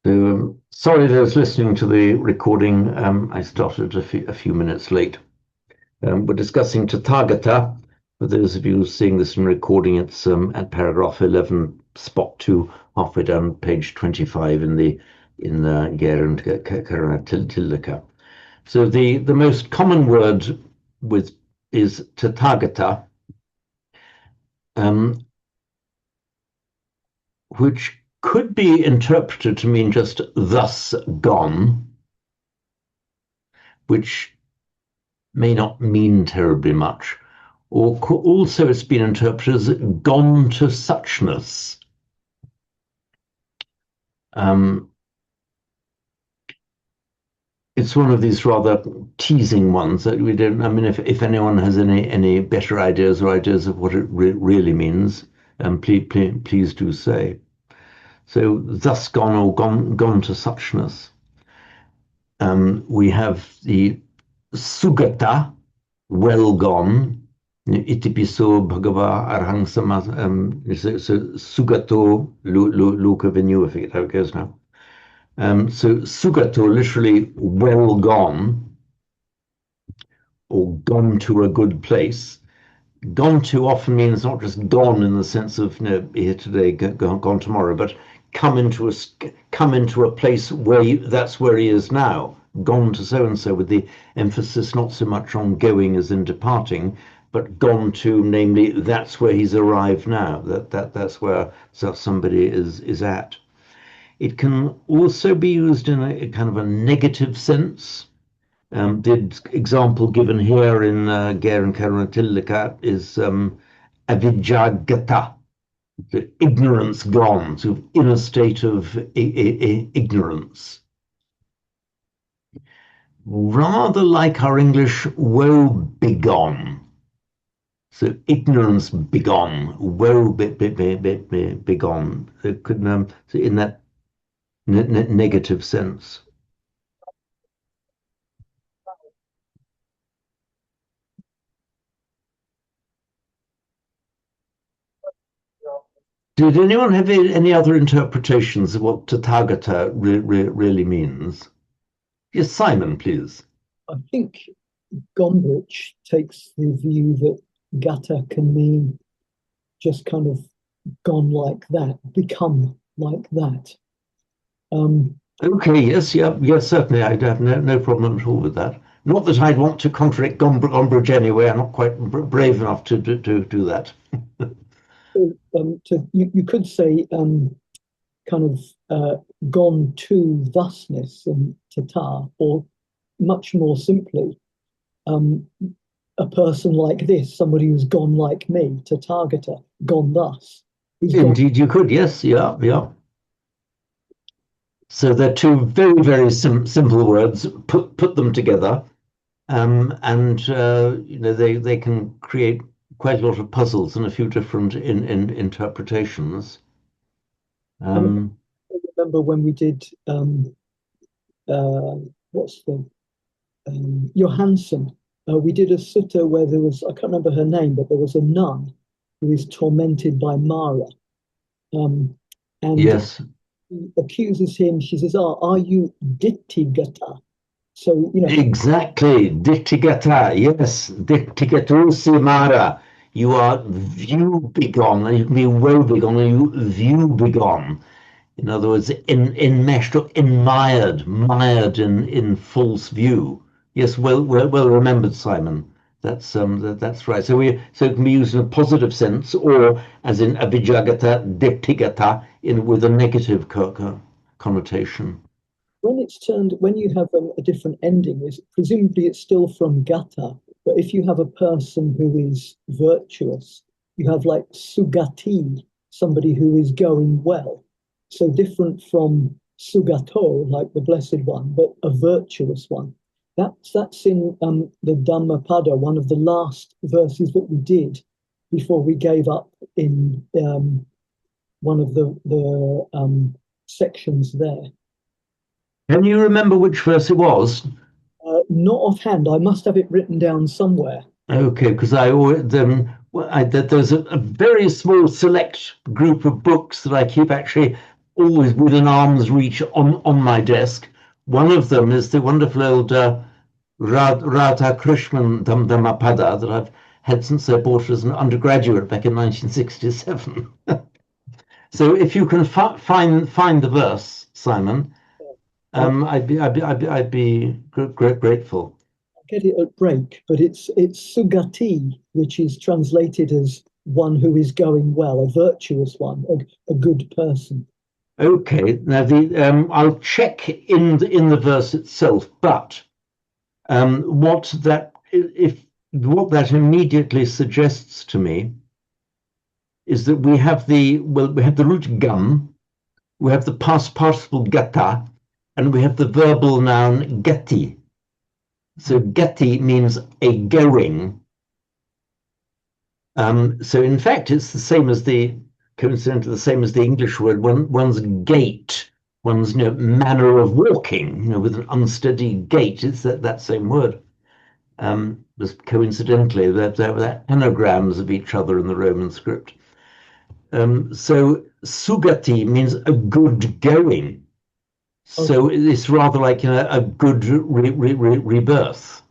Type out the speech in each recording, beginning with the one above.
So, sorry, I was listening to the recording. I started a few minutes late. We're discussing Tathagata. For those of you seeing this in recording, it's at paragraph 11, spot 2, halfway down page 25 in the Ger and Karana Tildaka. So the most common word with is Tathagata, um, which could be interpreted to mean just thus gone, which may not mean terribly much. Or also it's been interpreted as gone to suchness. It's one of these rather teasing ones that we don't. I mean, if anyone has any better ideas or ideas of what it really means, please do say. So, thus gone or gone to suchness. We have the sugata, well gone. Itipiso bhagava arhang sama. So sugato loka venue, I forget how it goes now. So sugato, literally well gone, or gone to a good place. Gone to often means not just gone in the sense of here today, gone tomorrow, but come into a place where that's where he is now. Gone to so and so, with the emphasis not so much on going as in departing, but gone to, namely, that's where he's arrived now. That's where somebody is at. It can also be used in a kind of a negative sense. The example given here in Ger and Karanatillika is avidyagata, the ignorance gone, sort of in a state of ignorance. Rather like our English, woe begone. So ignorance begone, woe begone. It could, so in that negative sense. Did anyone have any other interpretations of what Tathagata really means? Yes, Simon, please. I think Gombrich takes the view that gata can mean just kind of gone like that, become like that. Okay, yes, certainly. I'd have no problem at all with that. Not that I'd want to contradict Gombrich anyway. I'm not quite brave enough to do that. You could say kind of gone to thusness and tata, or much more simply, a person like this, somebody who's gone like me, tathagata, gone thus. Indeed, you could, yes, yeah. So they're two very simple words. Put them together, and they can create quite a lot of puzzles and a few different interpretations. I remember when we did what's the Johansson. We did a sutta where there was, I can't remember her name, but there was a nun who is tormented by Mara, and yes, she accuses him. She says, "Oh, are you ditthigata?" So exactly, ditthigata. Yes, ditthigatosi Mara. You are view begone, and you can be woe begone, and you view begone. In other words, enmeshed or mired in false view. Yes, well remembered, Simon. That's right. So it can be used in a positive sense, or as in abhijagata, ditthigata, with a negative connotation. When you have a different ending, is presumably it's still from gata, but if you have a person who is virtuous, you have like sugati, somebody who is going well. So different from sugato, like the blessed one, but a virtuous one. That's in the Dhammapada, one of the last verses that we did before we gave up in one of the sections there. Can you remember which verse it was? Not offhand. I must have it written down somewhere. Okay, because there's a very small select group of books that I keep actually always within arm's reach on my desk. One of them is the wonderful old Radha Krishnan Dhammapada that I've had since I bought it as an undergraduate back in 1967. So if you can find the verse, Simon, I'll I'd be grateful. get it at break, but it's Sugati, which is translated as one who is going well, a virtuous one, a good person. Okay, now the I'll check in the verse itself, but what that immediately suggests to me is that we have the root gum, we have the past participle gata, and we have the verbal noun gati. So gati means a going. So in fact, it's the same as coincidentally the same as the English word one's gait, one's manner of walking, with an unsteady gait. It's that same word. Was coincidentally they're anagrams of each other in the Roman script. So sugati means a good going. Okay, So it's rather like a good rebirth.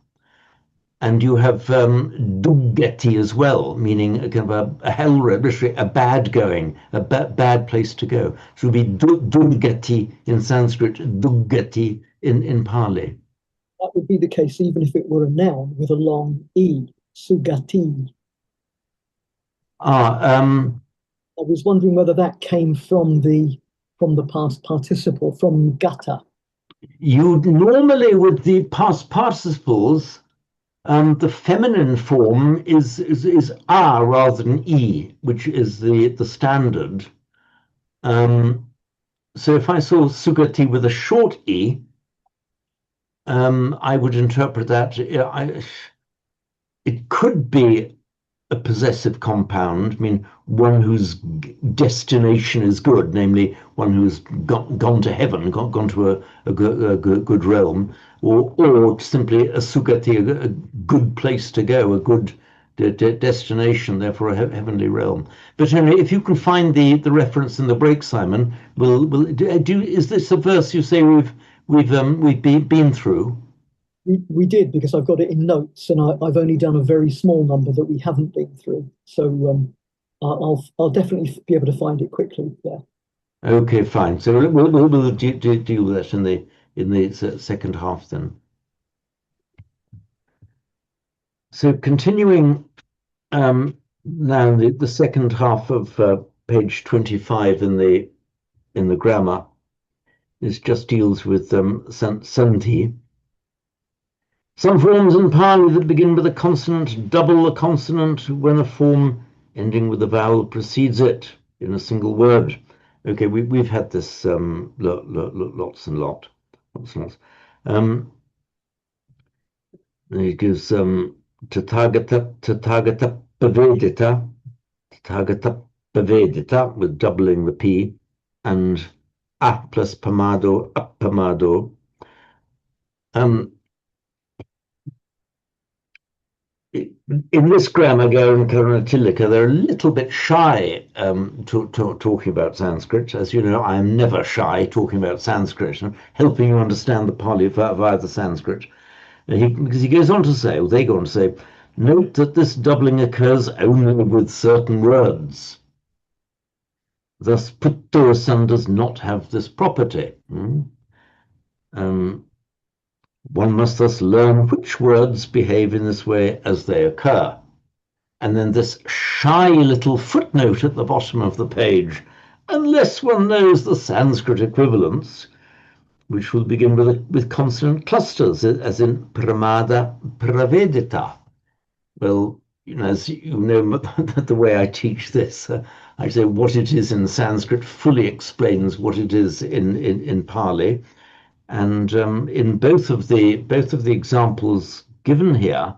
And you have duggeti as well, meaning a kind of a hell road, literally a bad going, a bad place to go. So it would be duggeti in Sanskrit, duggeti in Pali. that would be the case even if it were a noun with a long e, Sugati. Ah, I was wondering whether that came from the past participle, from gata. you normally with the past participles, the feminine form is a rather than e, which is the standard. Um, so if I saw sugati with a short e, I would interpret that it could be a possessive compound, I mean, one whose destination is good, namely one who's gone to heaven, gone to a good realm, or simply a sugati, a good place to go, a good destination, therefore a heavenly realm. But anyway, if you can find the reference in the break, Simon, is this a verse you say we've been through? We did because I've got it in notes, and I've only done a very small number that we haven't been through. So I'll definitely be able to find it quickly there. Okay, fine. So we'll deal with that in the second half then. So continuing now the second half of page 25 in the grammar is just deals with sandhi. Some forms in Pali that begin with a consonant double a consonant when a form ending with a vowel precedes it in a single word. Okay, we've had this lots and lots. Um, it gives Tathagata Pavedita with doubling the P, and A plus Pamado, Appamado. Um, in this grammar, and Karanatillika, they're a little bit shy talking about Sanskrit. As you know, I am never shy talking about Sanskrit and helping you understand the Pali via the Sanskrit. Because he goes on to say, or they go on to say, note that this doubling occurs only with certain words. Thus, Puttosan does not have this property. Um, one must thus learn which words behave in this way as they occur. And then this shy little footnote at the bottom of the page, unless one knows the Sanskrit equivalents, which will begin with consonant clusters, as in pramada pravedita. Well, as you know, the way I teach this, I say what it is in Sanskrit fully explains what it is in Pali. And in both of the examples given here,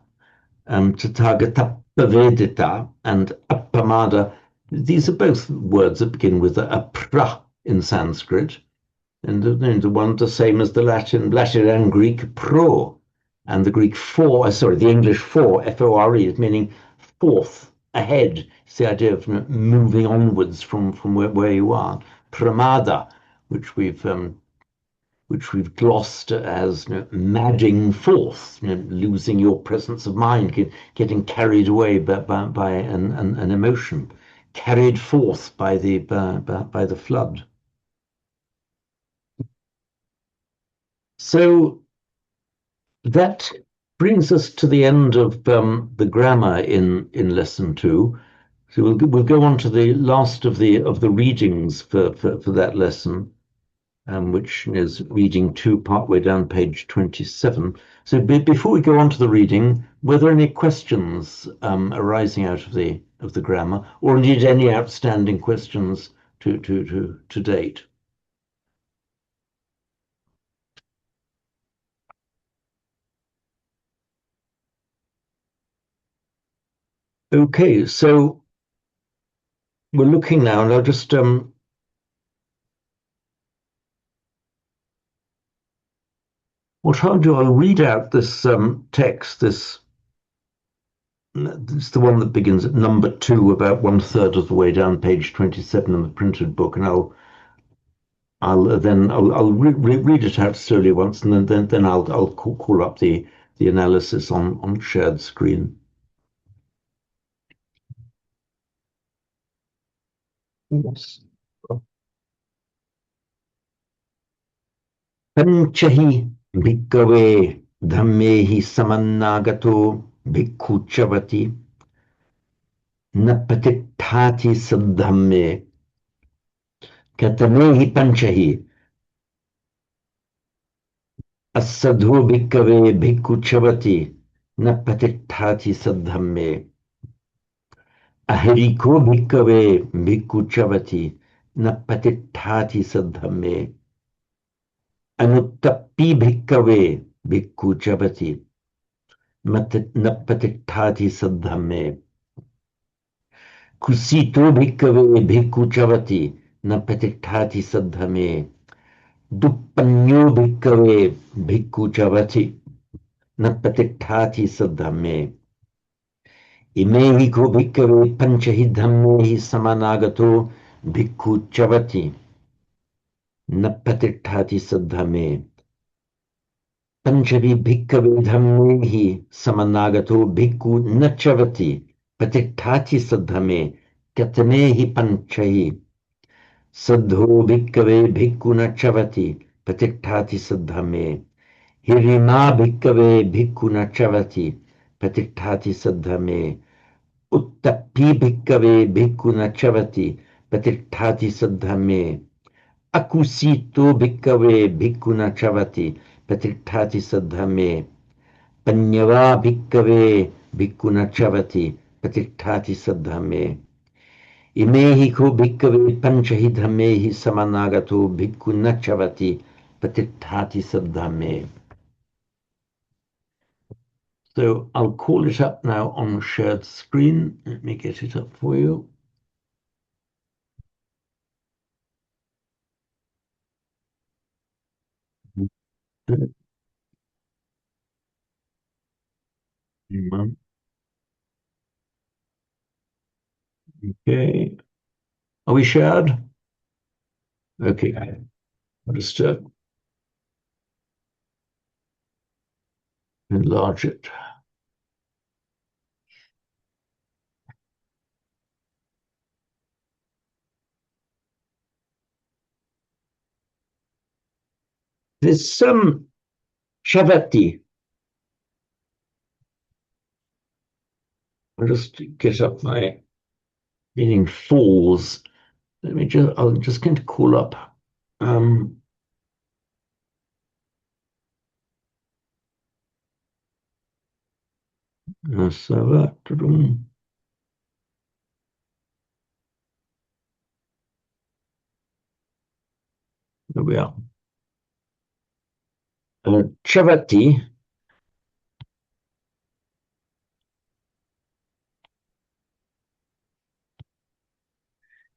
Tathagata Pavedita and Appamada, these are both words that begin with a pra in Sanskrit, and the one the same as the Latin and Greek pro, and the Greek for, the English for, F-O-R-E, is meaning forth, ahead. It's the idea of moving onwards from where you are. Pramada, which we've glossed as madding forth, losing your presence of mind, getting carried away by an emotion, carried forth by the flood. So that brings us to the end of the grammar in lesson 2. So we'll go on to the last of the readings for that lesson, which is reading 2 partway down page 27. So before we go on to the reading, were there any questions arising out of the grammar, or indeed any outstanding questions to date? Okay, so we're looking now, and I'll just what I'll do, I'll read out this text. This it's the one that begins at number 2, about 1/3 of the way down page 27 in the printed book, and I'll read it out slowly once, and then I'll call up the analysis on shared screen. Yes. Panchahi bhikkhave dhammehi samannagato bhikkhuchavati न प्रतिष्ठाति सद्धम्मे कतमेहि पंचहि असधो भिक्खवे भिक्खुच्छवति न प्रतिष्ठाति सद्धम्मे अहरिको भिक्खवे भिक्खुच्छवति न प्रतिष्ठाति सद्धम्मे अनुत्तप्पि भिक्खवे भिक्खुच्छवति न प्रतिष्ठाति सद्धम्मे कुसीतो भिक्खवे भिक्खुच्छवति न प्रतिष्ठाति सद्धम्मे दुप्पन्यो भिक्खवे भिक्खुचवति न प्रतिष्ठाति सद्धम्मे इमे हि को भिक्खवे पंच हि धम्मे हि समानागतो भिक्खुचवति न प्रतिष्ठाति सद्धम्मे पंचभि भिक्खवे धम्मे हि समानागतो भिक्खु न चवति प्रतिष्ठाति सद्धम्मे कतमे हि पंचहि सद्धो भिक्खवे भिक्खु न चवति प्रतिष्ठाति सद्धम्मे हिरिमा भिक्खवे भिक्खु न चवति प्रतिष्ठाति सद्धम्मे उत्तप्पि भिक्खवे भिक्खु न चवति प्रतिष्ठाति सद्धम्मे अकुसीतो भिक्खवे भिक्खु न चवति प्रतिष्ठाति सद्धम्मे पन्यवा भिक्खवे भिक्खु न चवति प्रतिष्ठाति सद्धम्मे इमे हि को भिक्खवे पंच हि धम्मे हि समानागतो भिक्खु न चवति प्रतिष्ठाति सद्धम्मे. So I'll call it up now on shared screen. Let me get it up for you. Okay. Are we shared? Okay. I'll just enlarge it. There's some Chavati. I'll just get up my meaning falls. I'm just going to call up there we are. Chavati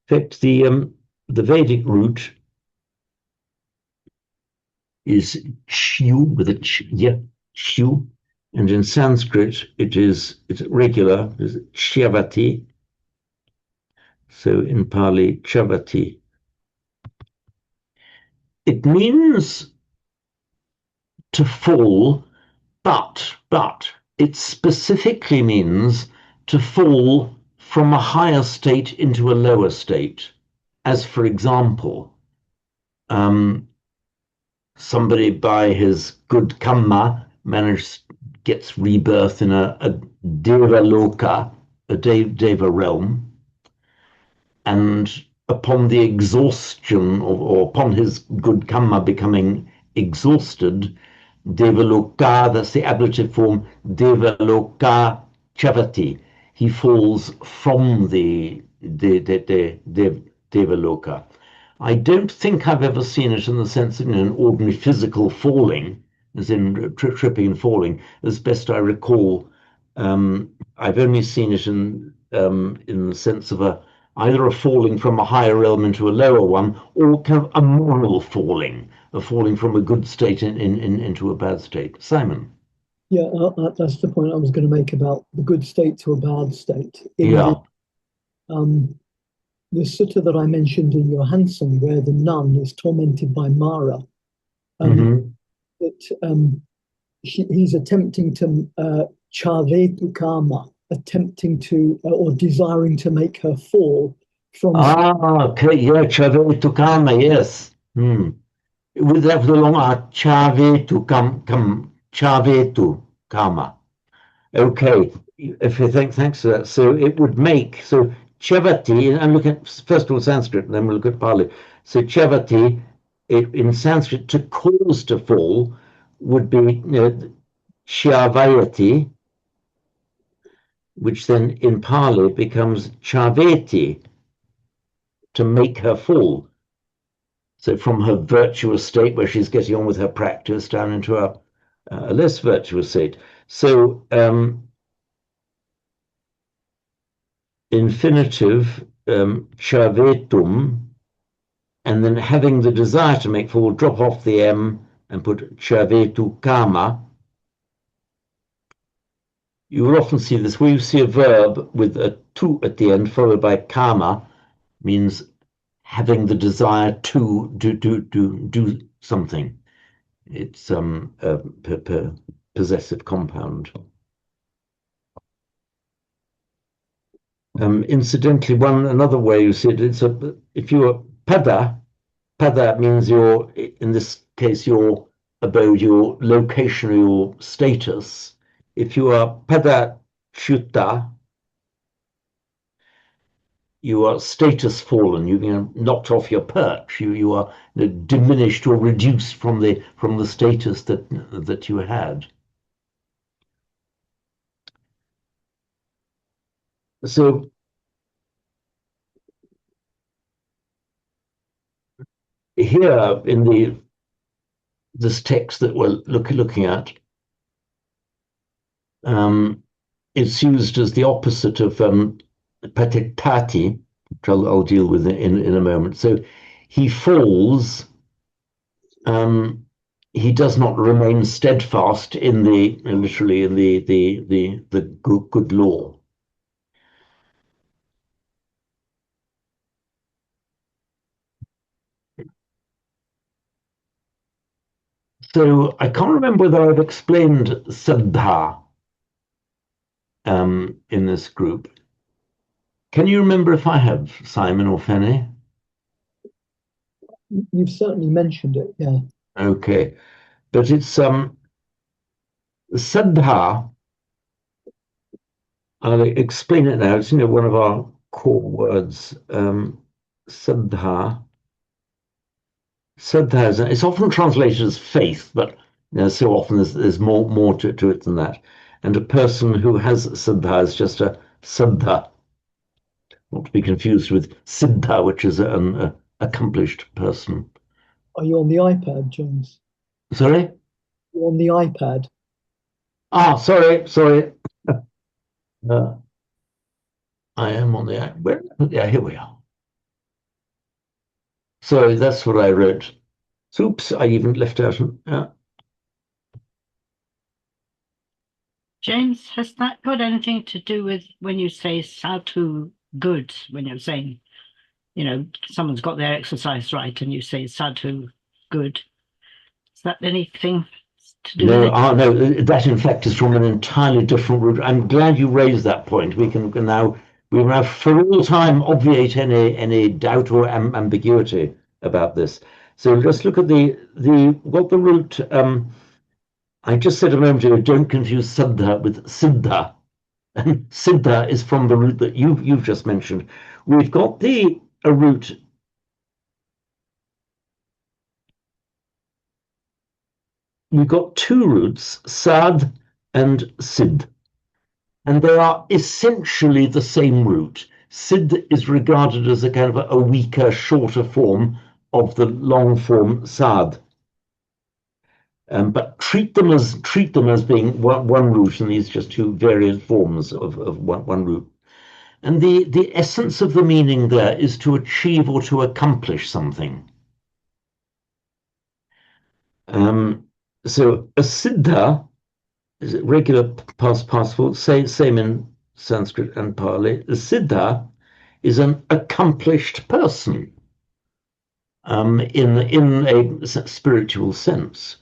in fact, the Vedic root is chu with a ch, yeah, chu, and in Sanskrit it's regular, is chavati. So in Pali, chavati. It means to fall, but it specifically means to fall from a higher state into a lower state. As for example, um, somebody by his good karma gets rebirth in a deva loka, a deva realm, and upon the exhaustion or upon his good karma becoming exhausted, Devaloka, that's the ablative form, Devaloka Chavati. He falls from the Devaloka. I don't think I've ever seen it in the sense of an ordinary physical falling, as in tripping and falling. As best I recall, I've only seen it in the sense of either a falling from a higher realm into a lower one, or kind of a moral falling, a falling from a good state into a bad state. Simon. Yeah, that's the point I was going to make about the good state to a bad state. In Yeah. um, the sutta that I mentioned in Johansson, where the nun is tormented by Mara, Hmm. that he's attempting to chavetu karma, attempting to or desiring to make her fall from. Ah, okay, yeah, Chave to Kama, yes. Hmm. With that the long Chave to Chave to Kama. Okay, if you think, thanks for that. So it would make, so Chavati, and look at first of all Sanskrit, and then we'll look at Pali. So Chavati, in Sanskrit, to cause to fall would be Chavayati, which then in Pali becomes Chaveti, to make her fall. So from her virtuous state where she's getting on with her practice down into a less virtuous state. So infinitive chavetum, and then having the desire to make fall, drop off the M and put chavetu kama. You will often see this where you see a verb with a tu at the end followed by kama, means having the desire to do something. It's a possessive compound. Incidentally, another way you see it, if you are pada means your, in this case, your abode, your location, or your status. If you are pada chuta, you are status fallen. You knocked off your perch. You are diminished or reduced from the status that you had. So here in this text that we're looking at, it's used as the opposite of patitati, which I'll deal with in a moment. So he falls. He does not remain steadfast in literally in the good law. So I can't remember whether I've explained Saddha in this group. Can you remember if I have, Simon or Fanny? You've certainly mentioned it, yeah. Okay, but it's Saddha. I'll explain it now. It's one of our core words. Saddha. Saddha it's often translated as faith, but so often there's more to it than that. And a person who has saddha is just a saddha, not to be confused with siddha, which is an accomplished person. Are you on the iPad, James? Sorry? You're on the iPad. Sorry. Uh, I am on the where? Yeah, here we are. Sorry, that's what I wrote. Oops, I even left out. James, has that got anything to do with when you say sadhu good, when you're saying, someone's got their exercise right and you say sadhu good. Is that anything to do with No, it? no, that in fact is from an entirely different root. I'm glad you raised that point. We can now for all time obviate any doubt or ambiguity about this. So let's look at the root. I just said a moment ago, don't confuse saddha with siddha. And siddha is from the root that you've just mentioned. We've got a root. We've got two roots, sad and sid, and they are essentially the same root. Sid is regarded as a kind of a weaker, shorter form of the long form sad. But treat them as being one root, and these just two various forms of one root. And the essence of the meaning there is to achieve or to accomplish something. So a siddha is a regular past participle, same in Sanskrit and Pali. A siddha is an accomplished person in a spiritual sense.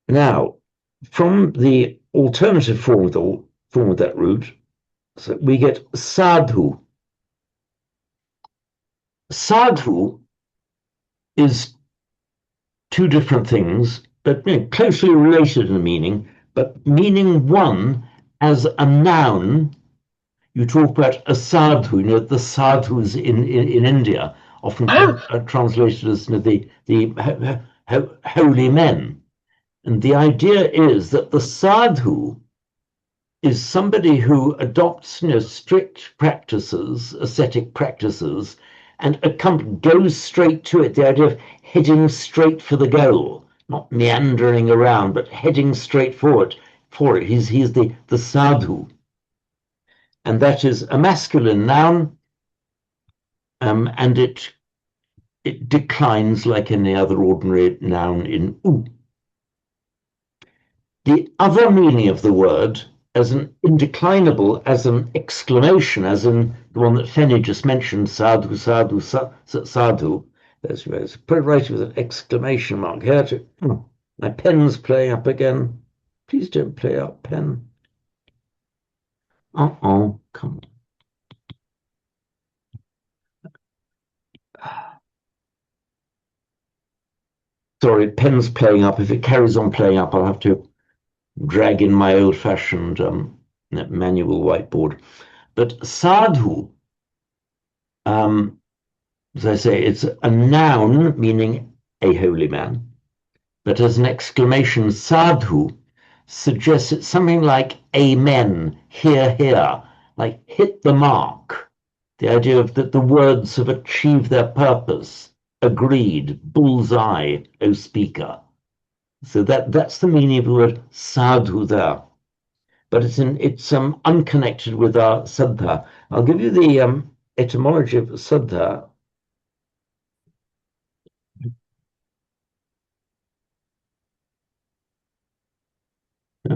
Now, from the alternative form of that root, so we get sadhu. Sadhu is two different things, but closely related in meaning, but meaning one as a noun. You talk about a sadhu, the sadhus in India, often translated as the holy men. And the idea is that the sadhu is somebody who adopts strict practices, ascetic practices, and goes straight to it. The idea of heading straight for the goal, not meandering around, but heading straight forward for it. He's the sadhu. And that is a masculine noun, and it declines like any other ordinary noun in u. The other meaning of the word as an indeclinable, as an exclamation, as in the one that Fenny just mentioned, sadhu, sadhu, sadhu. Let's put it right with an exclamation mark here. My pen's playing up again. Please don't play up, pen. Uh-oh, come on. Sorry, pen's playing up. If it carries on playing up, I'll have to drag in my old-fashioned manual whiteboard. But sadhu, as I say, it's a noun meaning a holy man, but as an exclamation, sadhu suggests it's something like amen, hear, hear, like hit the mark. The idea of that the words have achieved their purpose, agreed, bullseye, O speaker. So that's the meaning of the word sadhu there. But it's unconnected with our saddha. I'll give you the etymology of saddha.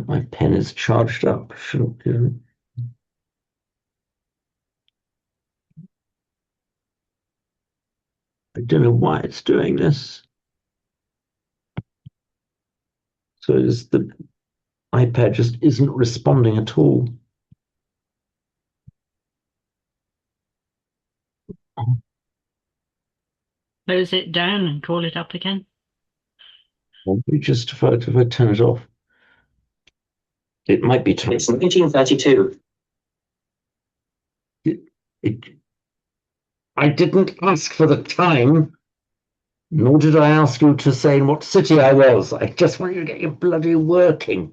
My pen is charged up. Shouldn't do. I don't know why it's doing this. So the iPad just isn't responding at all. Close it down and call it up again. Just if I turn it off, it might be time. It's 1932. I didn't ask for the time, nor did I ask you to say in what city I was. I just want you to get your bloody working.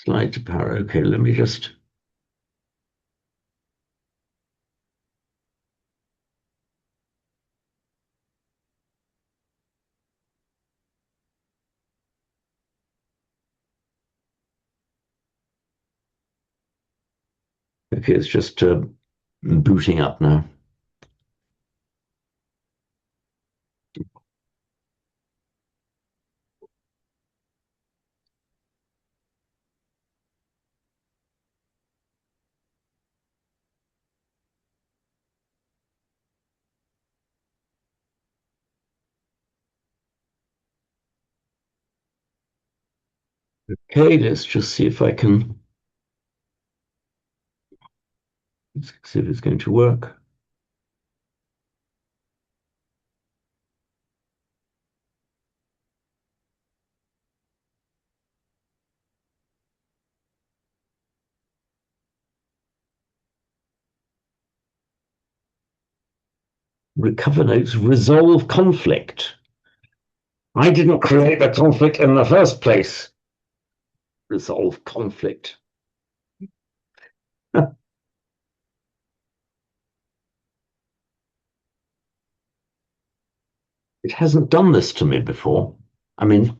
Slide to power. Okay, let me just. Okay, it's just booting up now. Okay, let's just see if I can see if it's going to work. Recover notes, resolve conflict. I didn't create the conflict in the first place. Resolve conflict. It hasn't done this to me before. I mean,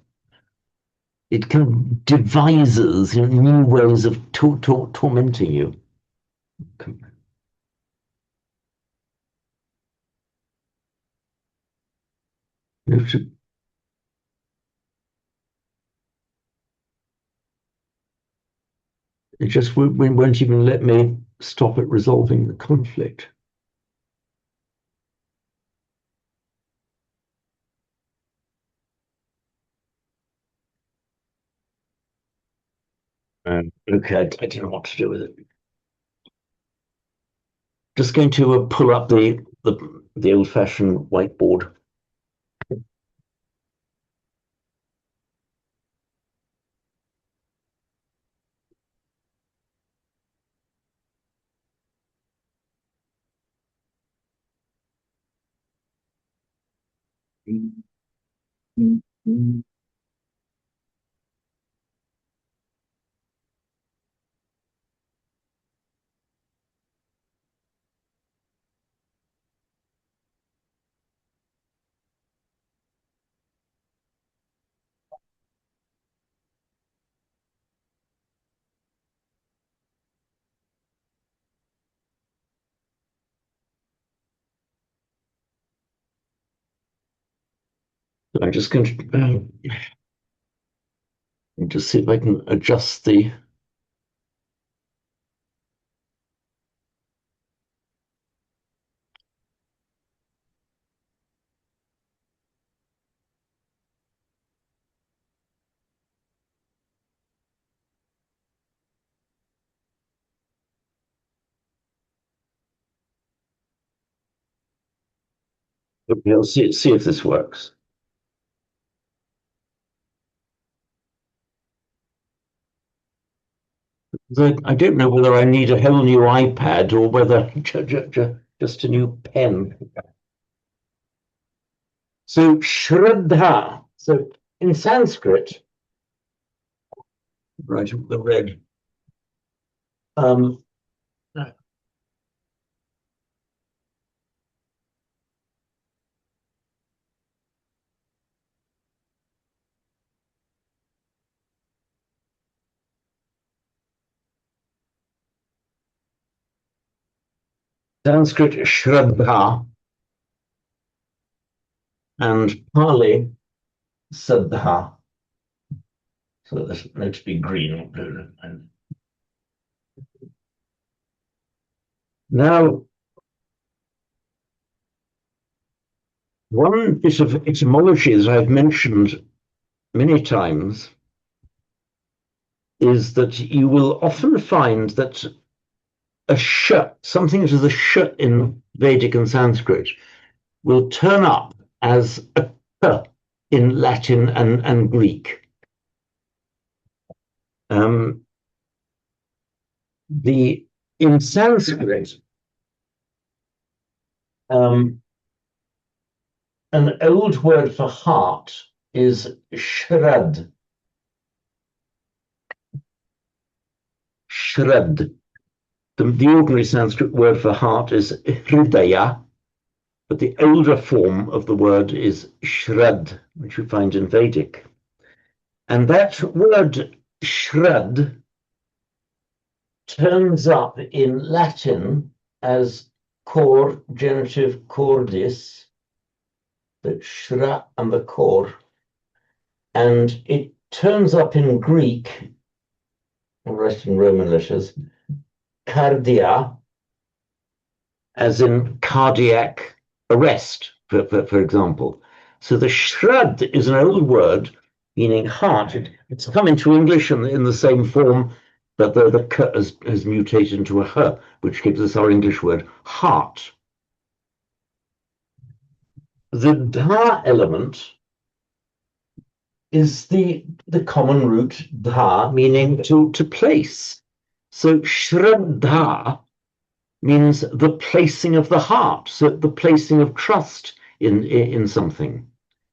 it kind of devises new ways of tormenting you. It just won't even let me stop it resolving the conflict. Okay, I don't know what to do with it. Just going to pull up the old-fashioned whiteboard. I'm just going to just see if I can adjust the. Okay, I'll see if this works. I don't know whether I need a whole new iPad or whether just a new pen. So Shraddha. So in Sanskrit, right, the red. Um, Sanskrit Shraddha and Pali Saddha. So this needs to be green. Now, one bit of etymology that I've mentioned many times is that you will often find that a sh, something that is a sh in Vedic and Sanskrit, will turn up as a k in Latin and Greek. Um, in Sanskrit, an old word for heart is shrad. Shrad. The ordinary Sanskrit word for heart is hridaya, but the older form of the word is shrad, which we find in Vedic. And that word shrad turns up in Latin as cor, genitive cordis, the shra and the cor, and it turns up in Greek, or in Roman letters, cardia, as in cardiac arrest, for example. So the shrad is an old word meaning heart. It's come into English in the same form, but the k has mutated into a h, which gives us our English word heart. The dha element is the common root dha, meaning to place. So shraddha means the placing of the heart, so the placing of trust in something.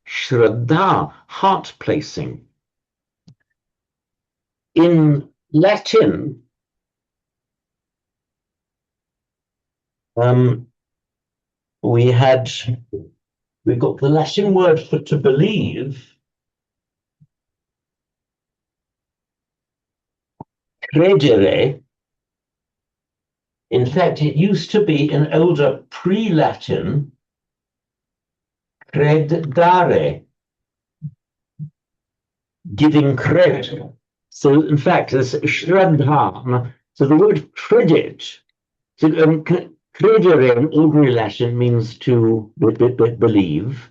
Shraddha, heart placing. In Latin, we've got the Latin word for to believe, credere. In fact, it used to be in older pre-Latin, credare, giving credit. So, in fact, there's shraddha. So the word credit, so credere in ordinary Latin means to believe.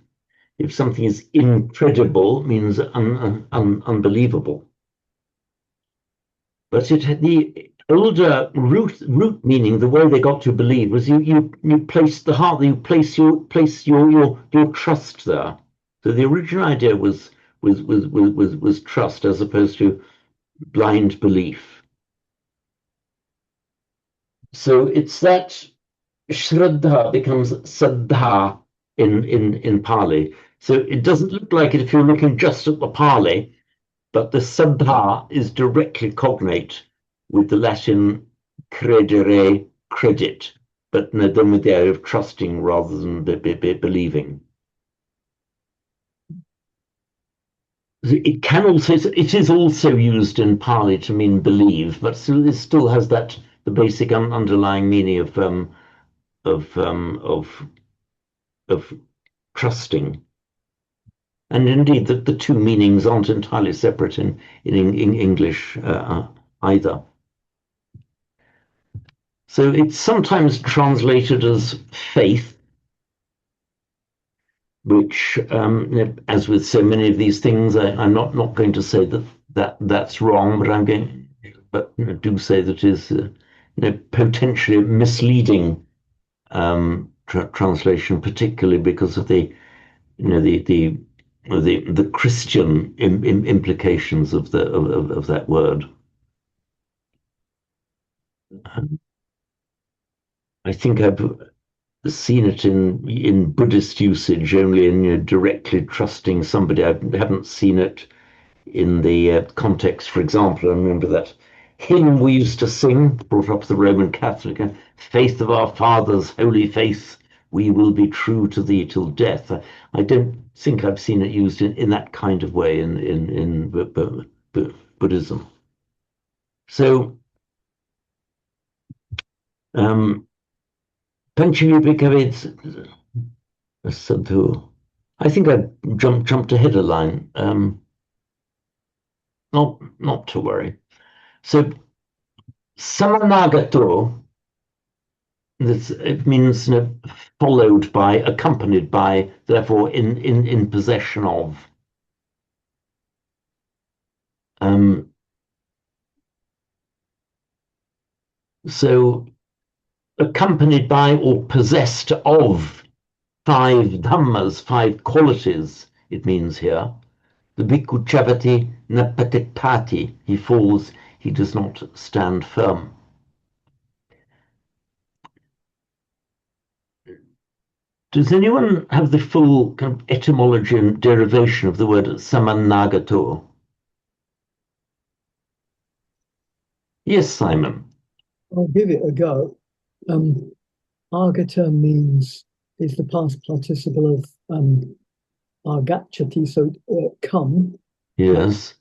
If something is incredible, means unbelievable. But it had the older root meaning, the way they got to believe was you place the heart, you place your trust there. So the original idea was trust as opposed to blind belief. So it's that shraddha becomes saddha in Pali. So it doesn't look like it if you're looking just at the Pali, but the saddha is directly cognate with the Latin credere, credit, but then with the idea of trusting rather than believing. It is also used in Pali to mean believe, but it still has the basic underlying meaning of trusting. And indeed, the two meanings aren't entirely separate in English either. So it's sometimes translated as faith, which, as with so many of these things, I'm not going to say that's wrong, but do say that is potentially misleading translation, particularly because of the Christian implications of that word. I think I've seen it in Buddhist usage only in directly trusting somebody. I haven't seen it in the context. For example, I remember that hymn we used to sing, brought up the Roman Catholic, faith of our fathers, holy faith, we will be true to thee till death. I don't think I've seen it used in that kind of way in Buddhism. So, I think I jumped ahead a line. Not to worry. So, samanagato, it means followed by, accompanied by, therefore in possession of. So accompanied by or possessed of 5 dhammas, 5 qualities, it means here. The bhikkhu chavati na patitati, he falls, he does not stand firm. Does anyone have the full kind of etymology and derivation of the word samanagato? Yes, Simon. I'll give it a go. Agata is the past participle of agachati, so come. Yes.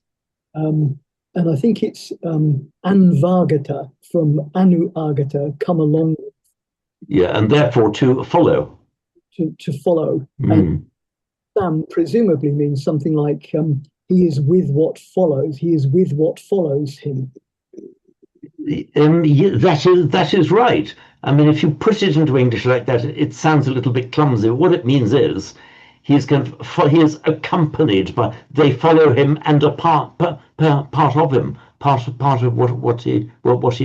And I think it's anvagata from anu agata, come along. Yeah, and therefore to follow. To follow. And sam presumably means something like he is with what follows. He is with what follows him. That is right. I mean, if you put it into English like that, it sounds a little bit clumsy. What it means is he is accompanied by, they follow him and are part of him, part of what he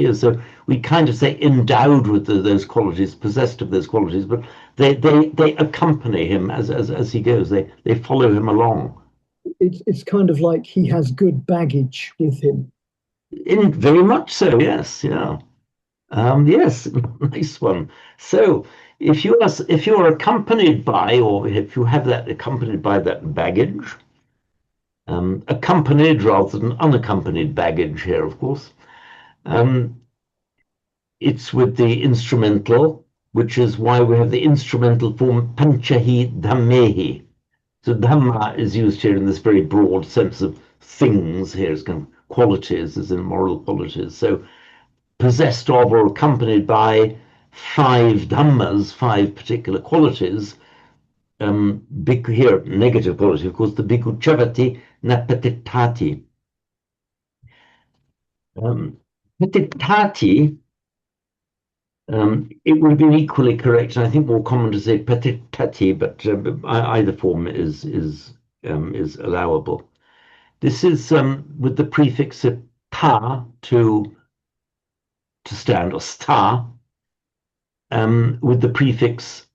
is. So we kind of say endowed with those qualities, possessed of those qualities, but they accompany him as he goes. They follow him along. It's kind of like he has good baggage with him. In very much so, yes, yeah. Yes, nice one. So if you're accompanied by, or if you have that accompanied by that baggage, accompanied rather than unaccompanied baggage here, of course, um, it's with the instrumental, which is why we have the instrumental form panchahi dhammehi. So dhamma is used here in this very broad sense of things. Here is kind of qualities, as in moral qualities. So possessed of or accompanied by 5 dhammas, 5 particular qualities. Here, negative quality, of course, the bhikkhu chavati na patitati. Patitati, it would have been equally correct, and I think more common to say patitati, but either form is allowable. This is with the prefix of ta to stand, or sta, with the prefix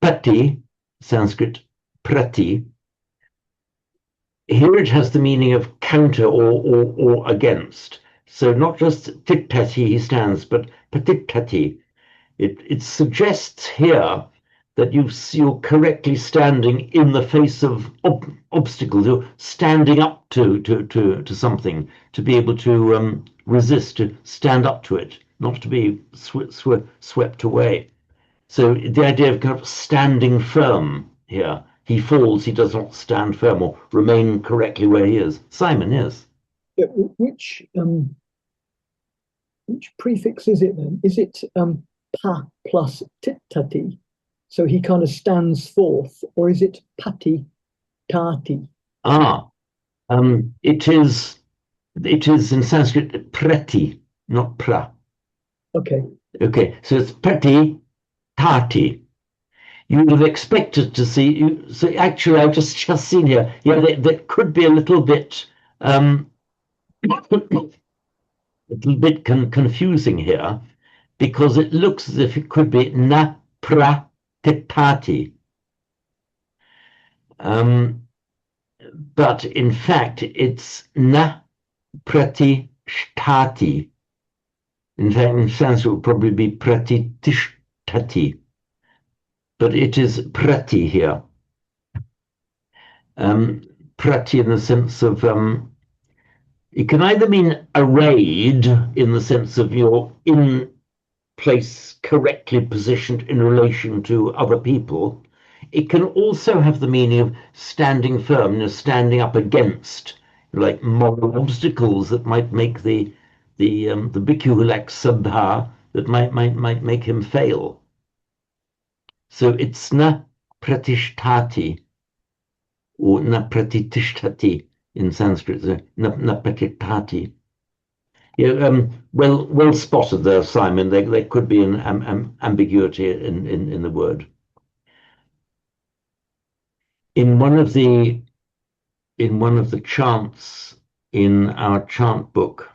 pati, Sanskrit prati. Here it has the meaning of counter or against. So not just tittati, he stands, but patittati. It suggests here that you're correctly standing in the face of obstacles. You're standing up to something, to be able to resist, to stand up to it, not to be swept away. So the idea of kind of standing firm here. He falls, he does not stand firm or remain correctly where he is. Simon, yes. Yeah, which prefix is it then? Is it pa plus tittati? So he kind of stands forth, or is it pati tati? It is in Sanskrit prati, not pra. Okay. Okay, so it's prati tati. You would have expected to see. So actually, I've just seen here. Yeah, that could be a little bit confusing here, because it looks as if it could be na pratitati. But in fact, it's na pratishtati. In fact, in Sanskrit, it would probably be pratitishtati. But it is prati here. Prati in the sense of, it can either mean arrayed in the sense of you're in place correctly positioned in relation to other people. It can also have the meaning of standing firm, standing up against, like moral obstacles that might make the bhikkhu who lacks saddha, that might make him fail. So it's na pratishtati or na pratitishtati in Sanskrit, na pratitati. Yeah, well spotted there, Simon. There could be an ambiguity in the word. In one of the chants in our chant book,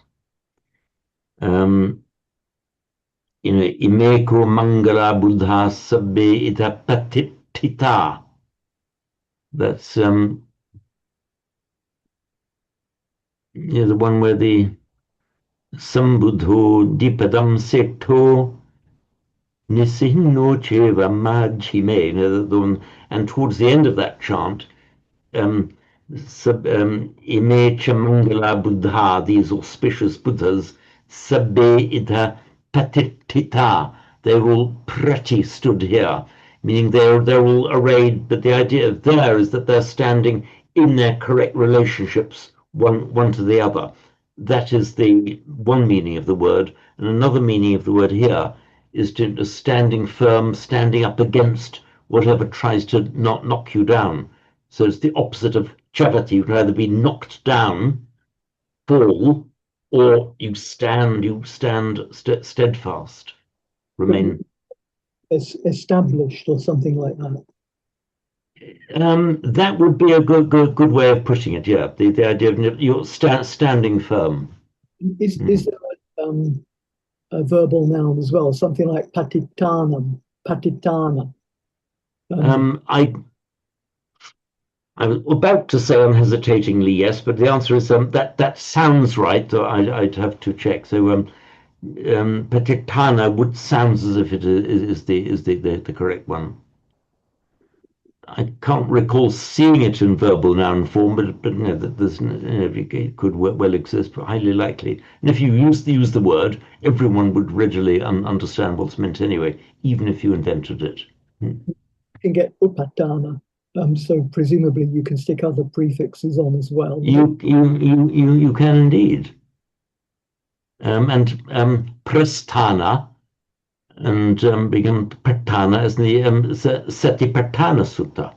imeko mangala buddha sabbe ita patitita. That's the one where the Sambuddho Dipadam Seto Nisinno Cheva Majhime, and towards the end of that chant, Ime Chamangala Buddha, these auspicious Buddhas, Sabbe Ita Patitita, they're all pretty stood here, meaning they're all arrayed, but the idea there is that they're standing in their correct relationships, one to the other. That is the one meaning of the word, and another meaning of the word here is to standing firm, standing up against whatever tries to not knock you down. So it's the opposite of chavati. You can either be knocked down, fall, or you stand steadfast, remain established or something like that. That would be a good way of putting it. Yeah, the idea of you're standing firm. Is there a verbal noun as well? Something like patitanam, patitana. Um, I I was about to say unhesitatingly yes, but the answer is that sounds right. So I'd have to check. So Petitana would sounds as if it is the correct one. I can't recall seeing it in verbal noun form, but you know, there's it could well exist, but highly likely. And if you use the word, everyone would readily understand what's meant anyway, even if you invented it. You can get upatana, so presumably you can stick other prefixes on as well. You can indeed. And prasthana and become pratana as the Satipatthana Sutta.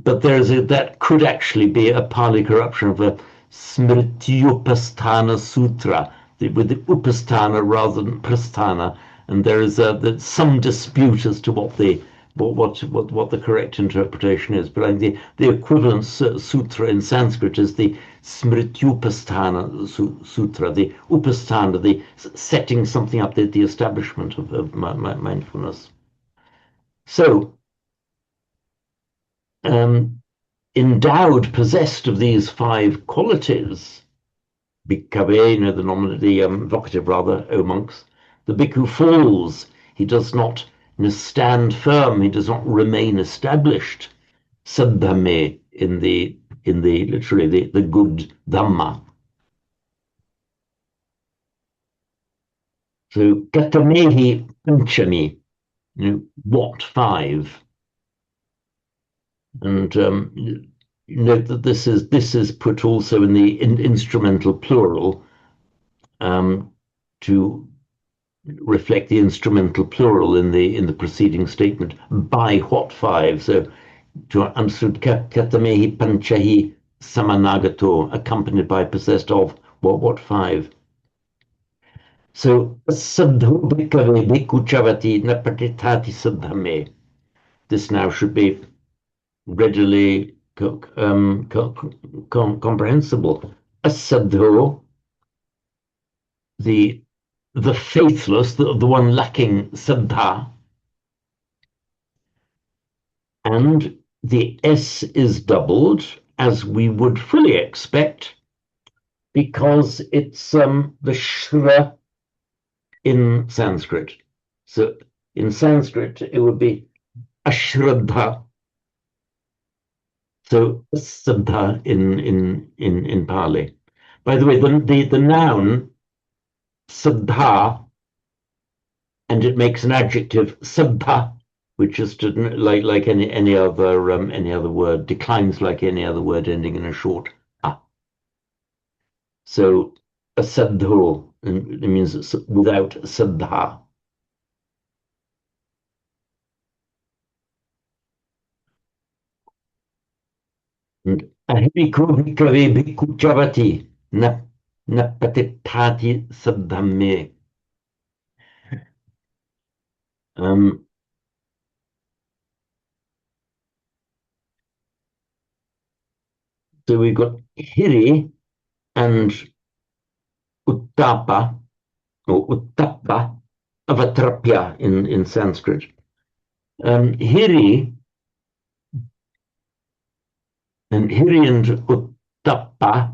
But that could actually be a Pali corruption of a Smrityupasthana Sutra with the Upasthana rather than Prasthana, and there is some dispute as to what the correct interpretation is. But I think the equivalent sutra in Sanskrit is the Smrityupasthana Sutra, the Upasthana, the setting something up, the establishment of mindfulness. So. Endowed, possessed of these five qualities, bhikkhave, the vocative rather, O monks, the bhikkhu falls. He does not stand firm. He does not remain established. Saddhame in the literally the good dhamma. So katamehi panchami, what five? And note that this is put also in the instrumental plural to reflect the instrumental plural in the preceding statement. By what five? So to understood katamehi panchahi samanagato, accompanied by possessed of what five? So saddho bhikkhave bhikkhu na patithati saddhame. This now should be readily comprehensible. Asadhu, the faithless, the one lacking saddha, and the S is doubled, as we would fully expect, because it's the shra in Sanskrit. So in Sanskrit, it would be ashraddha. So saddha in Pali. By the way, the noun saddha, and it makes an adjective saddha, which is like any other word, declines like any other word ending in a short a. So a saddho, and it means without saddha. And ahimiko vikrave bhikkhu chavati na patithati saddhamme. So we've got hiri and uttapa or uttapa avatrapya in Sanskrit. Hiri and uttapa,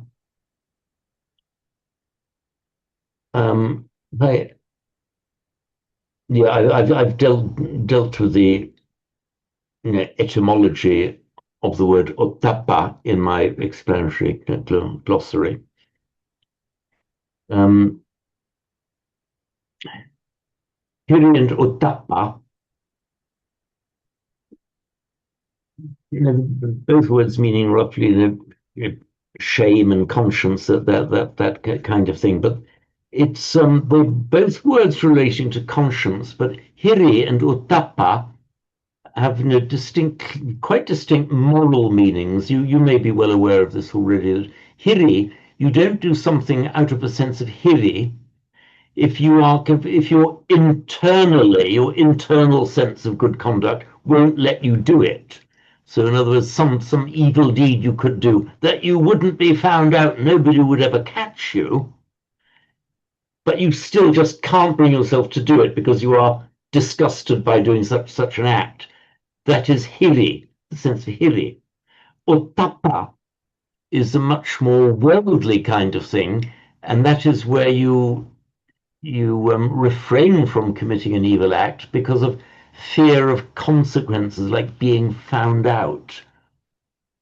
I've dealt with the etymology of the word uttapa in my explanatory glossary. Hiri and uttapa, both words meaning roughly shame and conscience, that kind of thing. But it's they're both words relating to conscience. But hiri and uttapa have quite distinct moral meanings. You may be well aware of this already. Hiri, you don't do something out of a sense of hiri if your internal sense of good conduct won't let you do it. So in other words, some evil deed you could do that you wouldn't be found out, nobody would ever catch you, but you still just can't bring yourself to do it because you are disgusted by doing such an act. That is hiri, the sense of hiri. Otapa is a much more worldly kind of thing, and that is where you refrain from committing an evil act because of fear of consequences, like being found out.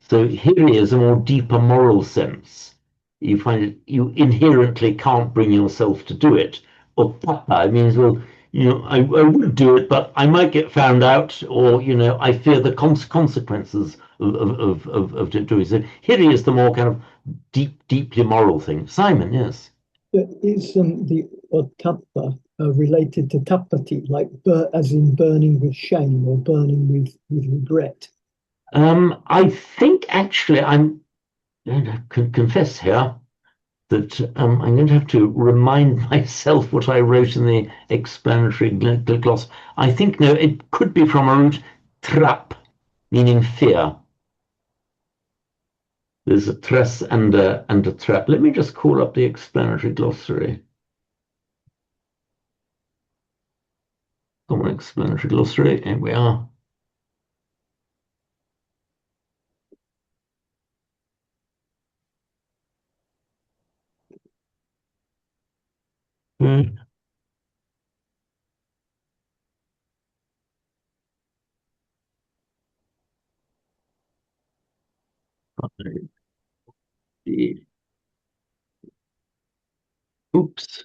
So here is a more deeper moral sense. You find it, you inherently can't bring yourself to do it. Or papa means, well, I would do it, but I might get found out, or, I fear the consequences of doing so. Here is the more kind of deeply moral thing. Simon, yes. Is the ottappa related to tapati, like as in burning with shame or burning with regret? I think actually I'm going to confess here that I'm going to have to remind myself what I wrote in the explanatory gloss. I think, no, it could be from a root trap, meaning fear. There's a tres and a trap. Let me just call up the explanatory glossary. Common explanatory glossary. Here we are. Hmm. Oops.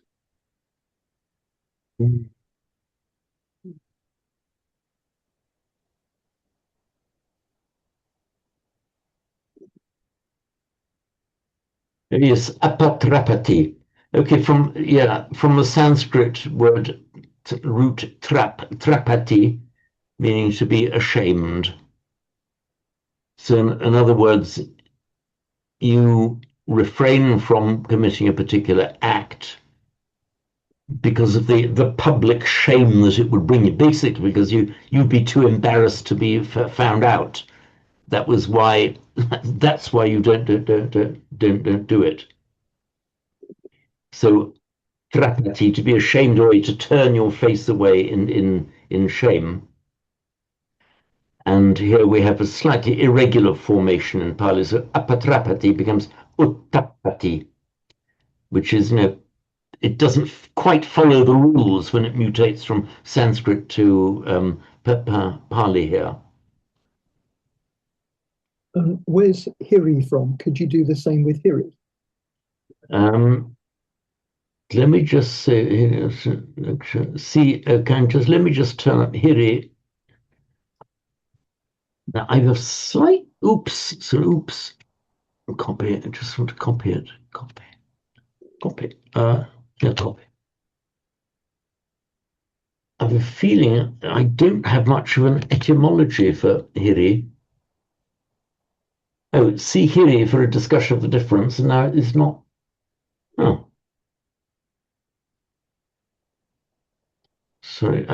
Yes, apatrapati. Okay, from the Sanskrit word root trapati, meaning to be ashamed. So in other words, you refrain from committing a particular act because of the public shame that it would bring you, basically because you'd be too embarrassed to be found out. That was why that's why you don't do it. So trapati, to be ashamed, or to turn your face away in shame. And here we have a slightly irregular formation in Pali. So apatrapati becomes uttapati, which is, it doesn't quite follow the rules when it mutates from Sanskrit to Pali here. Where's hiri from? Could you do the same with hiri? Let me just say, see, let me just turn up hiri. Now I have a slight oops, copy it. I just want to copy it. Copy. Yeah, copy. I have a feeling I don't have much of an etymology for hiri. Oh, see hiri for a discussion of the difference, and now it's not. Oh, sorry.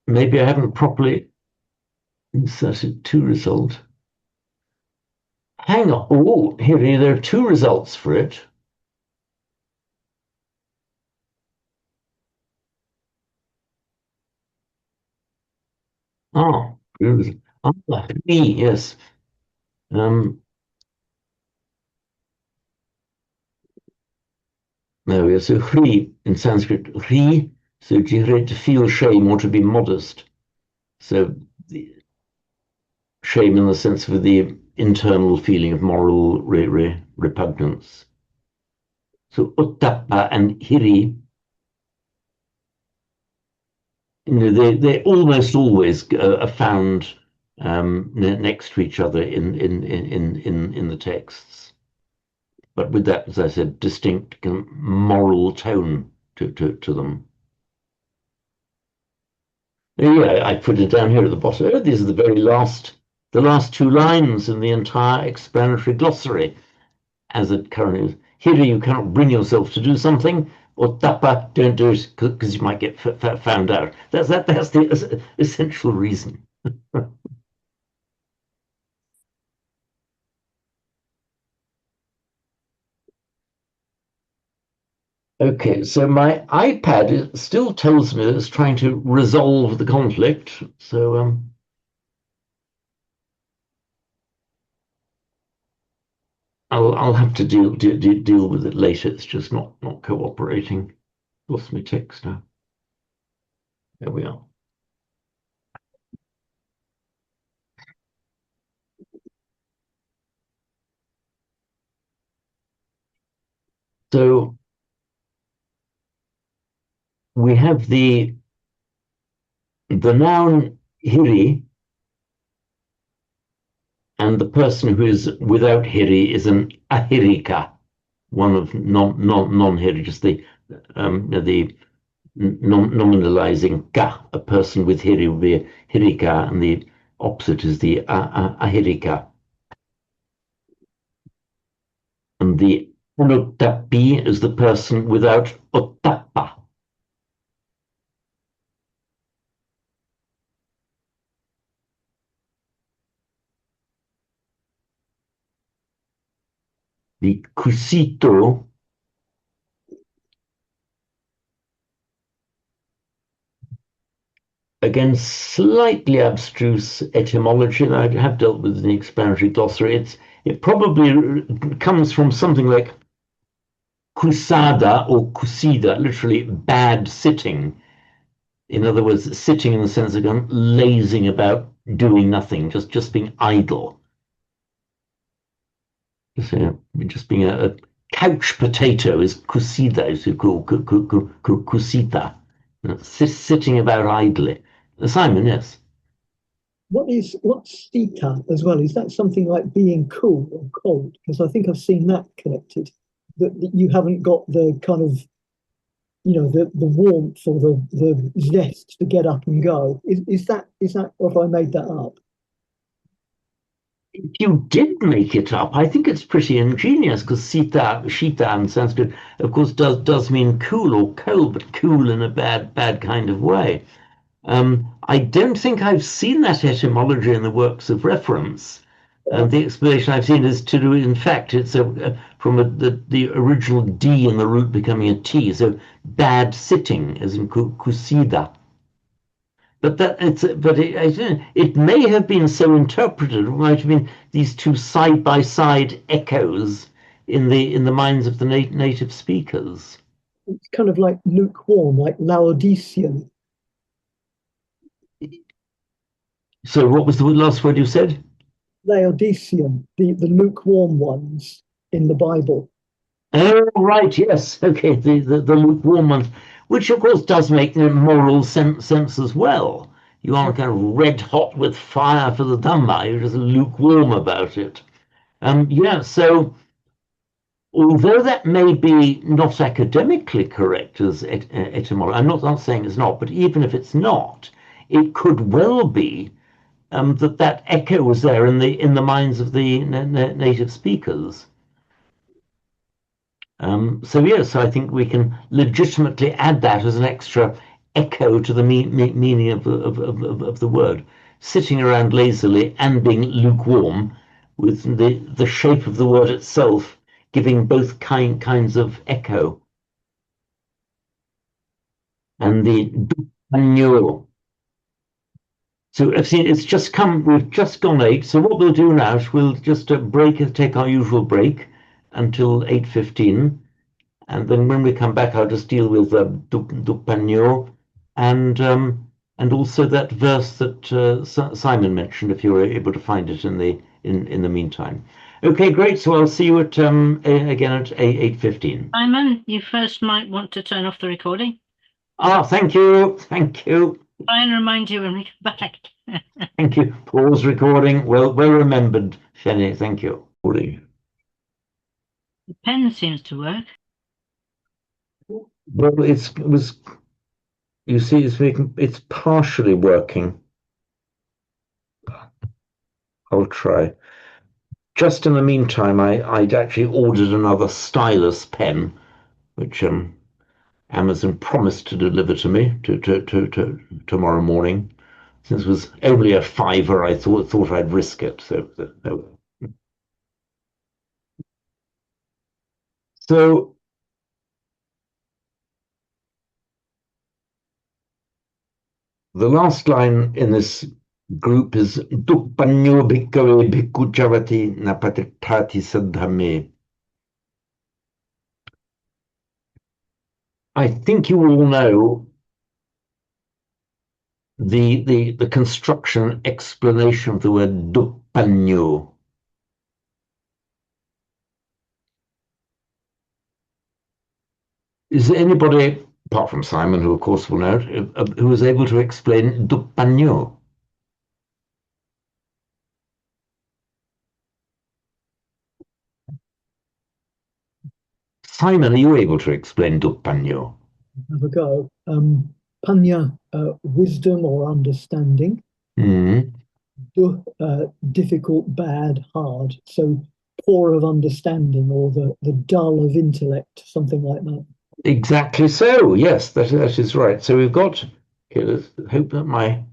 Maybe I haven't properly inserted two result. Hang on. Oh, hiri, there are two results for it. Oh, me, yes. No, yes. So hri in Sanskrit, hri, so to feel shame or to be modest. So the shame in the sense of the internal feeling of moral repugnance. So uttappa and hiri, they almost always are found next to each other in the texts, but with that, as I said, distinct moral tone to them. Yeah, I put it down here at the bottom. Oh, these are the last two lines in the entire explanatory glossary, as it currently is. Here you cannot bring yourself to do something, or tapa, don't do it because you might get found out. That's the essential reason. Okay, so my iPad still tells me that it's trying to resolve the conflict. So I'll have to deal with it later. It's just not cooperating. Lost my text now. There we are. So we have the noun hiri, and the person who is without hiri is an ahirika, one of non-hiri, just the nominalizing ka. A person with hiri would be a hirika, and the opposite is the ahirika. And the unotapi is the person without otapa. The kusito, again, slightly abstruse etymology that I have dealt with in the explanatory glossary. It probably comes from something like kusada or kusida, literally bad sitting. In other words, sitting in the sense of lazing about, doing nothing, just being idle. So just being a couch potato is kusida, is kusita, sitting about idly. Simon, yes. What's sita as well? Is that something like being cool or cold? Because I think I've seen that connected. That you haven't got the kind of the warmth or the zest to get up and go. Is that or have I made that up? If you did make it up, I think it's pretty ingenious because shita in Sanskrit, of course, does mean cool or cold, but cool in a bad kind of way. I don't think I've seen that etymology in the works of reference. The explanation I've seen is to do, in fact, it's from the original D in the root becoming a T, so bad sitting, as in kusida. But it may have been so interpreted. It might have been these two side by side echoes in the minds of the native speakers. It's kind of like lukewarm, like Laodicean. So, what was the last word you said? Laodicean, the lukewarm ones in the Bible. Oh, right, yes. Okay, the lukewarm ones, which of course does make moral sense as well. You aren't kind of red hot with fire for the Dhamma, you're just lukewarm about it. Yeah, so although that may be not academically correct as etymology, I'm not saying it's not, but even if it's not, it could well be that echo was there in the minds of the native speakers. So yes, I think we can legitimately add that as an extra echo to the meaning of the word. Sitting around lazily and being lukewarm, with the shape of the word itself giving both kinds of echo. And the dupanyo. So I've seen it's just come. We've just gone 8. So what we'll do now is we'll just take our usual break until 8:15. And then when we come back, I'll just deal with Dupanyo and also that verse that Simon mentioned, if you were able to find it in the meantime. Okay, great. So I'll see you at again at 8:15. Simon, you first might want to turn off the recording. Thank you. Thank you. Try and remind you when we come back. Thank you. Pause recording. Well remembered, Shelley. Thank you. The pen seems to work. Well, it was. You see, it's partially working. I'll try. Just in the meantime, I'd actually ordered another stylus pen, which Amazon promised to deliver to me to tomorrow morning. Since it was only a fiver, I thought I'd risk it. So the last line in this group is Dukpanyo bhikkhave bhikkhu chavati napatittati saddhame. I think you all know the construction explanation of the word Dukpanyo. Is there anybody, apart from Simon, who of course will know it, who is able to explain Dukpanyo? Simon, are you able to explain Dukpanyo? Have a go. Panya, wisdom or understanding. Mm. Difficult, bad, hard. So poor of understanding or the dull of intellect, something like that. Exactly so. Yes, that is right. So we've got. Okay, let's hope that my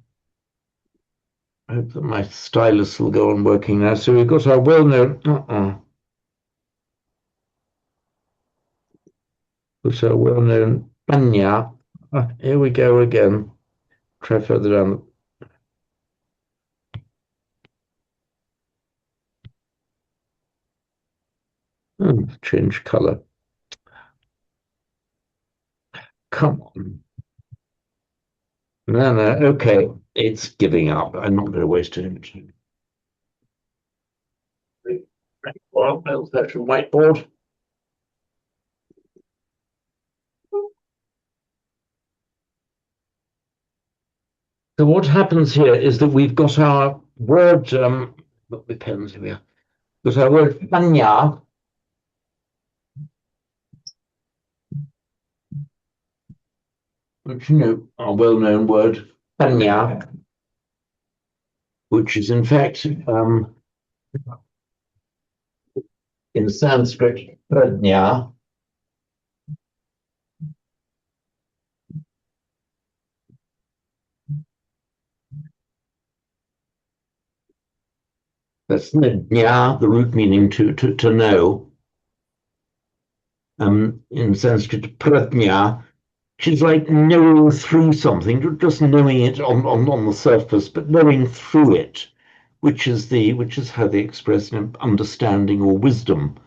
stylus will go on working now. So we've got our well-known. Which are well-known Banya. Here we go again. Try further down. Change color. Come on. No, okay. It's giving up. I'm not going to waste it. Well, that's a whiteboard. So what happens here is that we've got our word, got the pens here. We've got our word Banya, which, our well-known word, Banya, which is in fact, in Sanskrit, Pradnya. That's Dnya, the root meaning to know. In Sanskrit, Pradnya, which is like knowing through something, just knowing it on the surface, but knowing through it, which is how they express understanding or wisdom.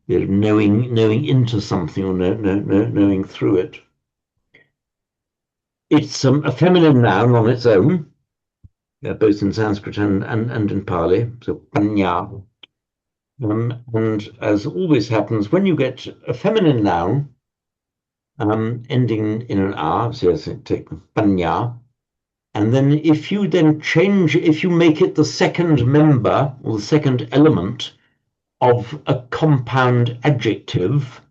Knowing into something or knowing through it. It's a feminine noun on its own, both in Sanskrit and in Pali. So panya. And as always happens, when you get a feminine noun ending in an R, so yes, take panya, and then if you make it the second member or the second element of a compound adjective,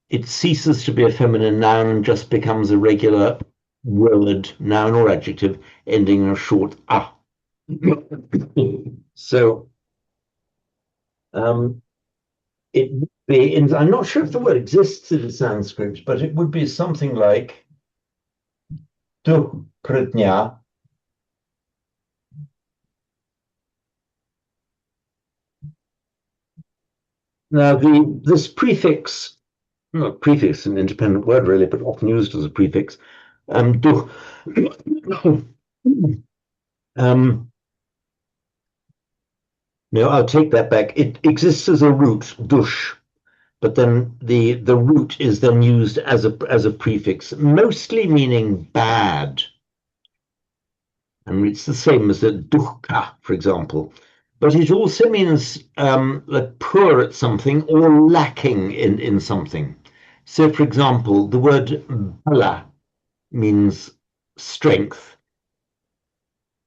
it ceases to be a feminine noun and just becomes a regular word, noun or adjective, ending in a short ah. So it would be, I'm not sure if the word exists in Sanskrit, but it would be something like tu pritnya. Now, this prefix, not prefix is an independent word really, but often used as a prefix, du, no, I'll take that back. It exists as a root, dush, but then the root is then used as a prefix, mostly meaning bad. And it's the same as a dukkha, for example. But it also means like poor at something or lacking in something. So, for example, the word bala means strength.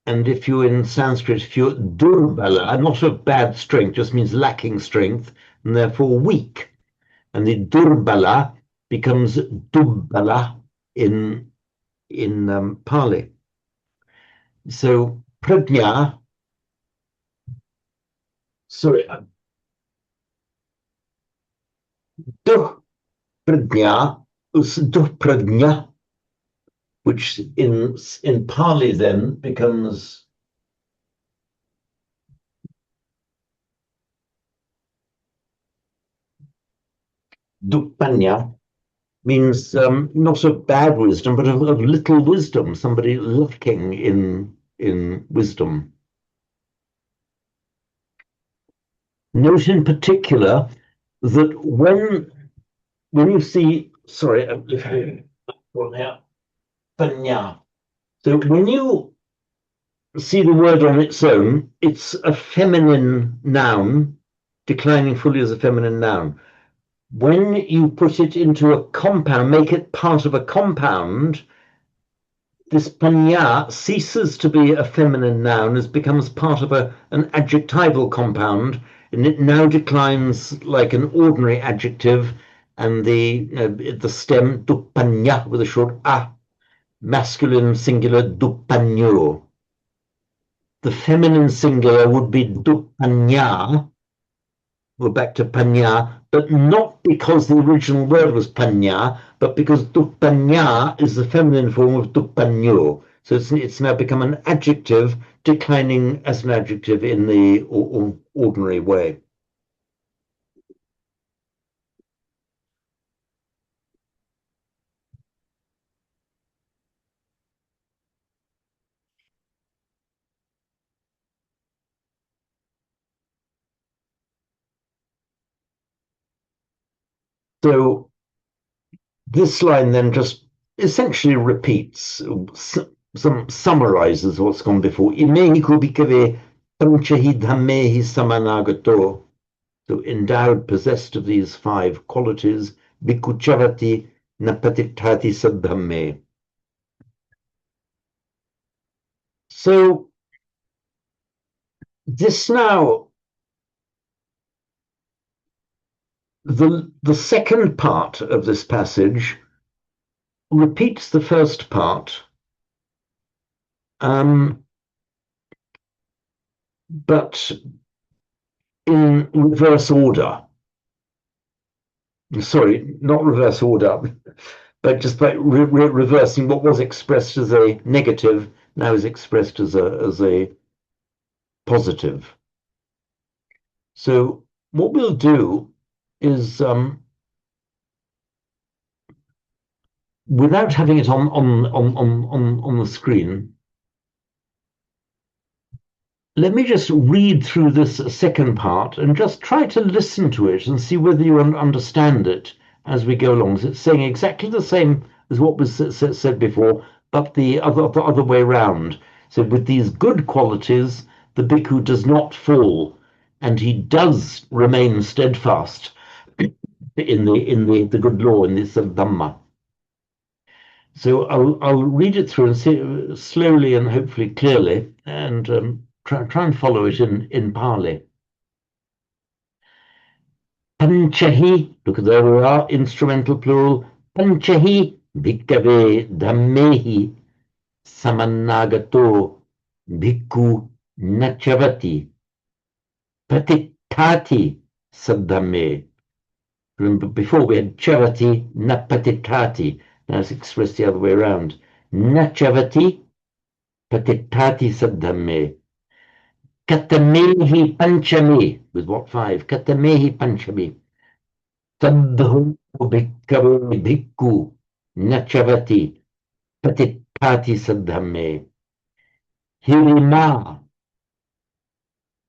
And if you're in Sanskrit, if you're durbala, not of bad strength, just means lacking strength, and therefore weak. And the durbala becomes dubbala in Pali. So prajna, sorry, duh prajna usduprajna, which in Pali then becomes dupanya, means not of bad wisdom, but of little wisdom, somebody lacking in wisdom. Note in particular that when you see, sorry, if I go now, panya. So when you see the word on its own, it's a feminine noun, declining fully as a feminine noun. When you put it into a compound, make it part of a compound, this panya ceases to be a feminine noun, it becomes part of an adjectival compound, and it now declines like an ordinary adjective, and the stem dupanya with a short a, masculine singular dupanyo. The feminine singular would be dupanya, we're back to panya, but not because the original word was panya, but because dupanya is the feminine form of dupanyo. So it's now become an adjective, declining as an adjective in the ordinary way. So this line then just essentially repeats, some summarizes what's gone before. Imehi kubikave panchahi dhammehi samanagato. So endowed, possessed of these five qualities, bhikkhuvati napatittati saddhamme. So this now, the second part of this passage repeats the first part, but in reverse order. Sorry, not reverse order, but just by reversing what was expressed as a negative now is expressed as a positive. So what we'll do is, without having it on the screen, let me just read through this second part and just try to listen to it and see whether you understand it as we go along. So it's saying exactly the same as what was said before, but the other way around. So with these good qualities, the bhikkhu does not fall, and he does remain steadfast in the good law, in this Dhamma. So I'll read it through and see slowly and hopefully clearly, and try and follow it in Pali. Panchahi, look, there we are, instrumental plural. Panchahi bhikkhave dhammehi samannagato bhikkhu nachavati patittati saddhamme. Remember, before we had chavati, napatitati. Now it's expressed the other way around. Nachavati, patittati saddhamme. Katamehi panchami. With what five? Katamehi panchami. Saddhu bhikkhave bhikkhu nachavati, patittati saddhamme. Hirima.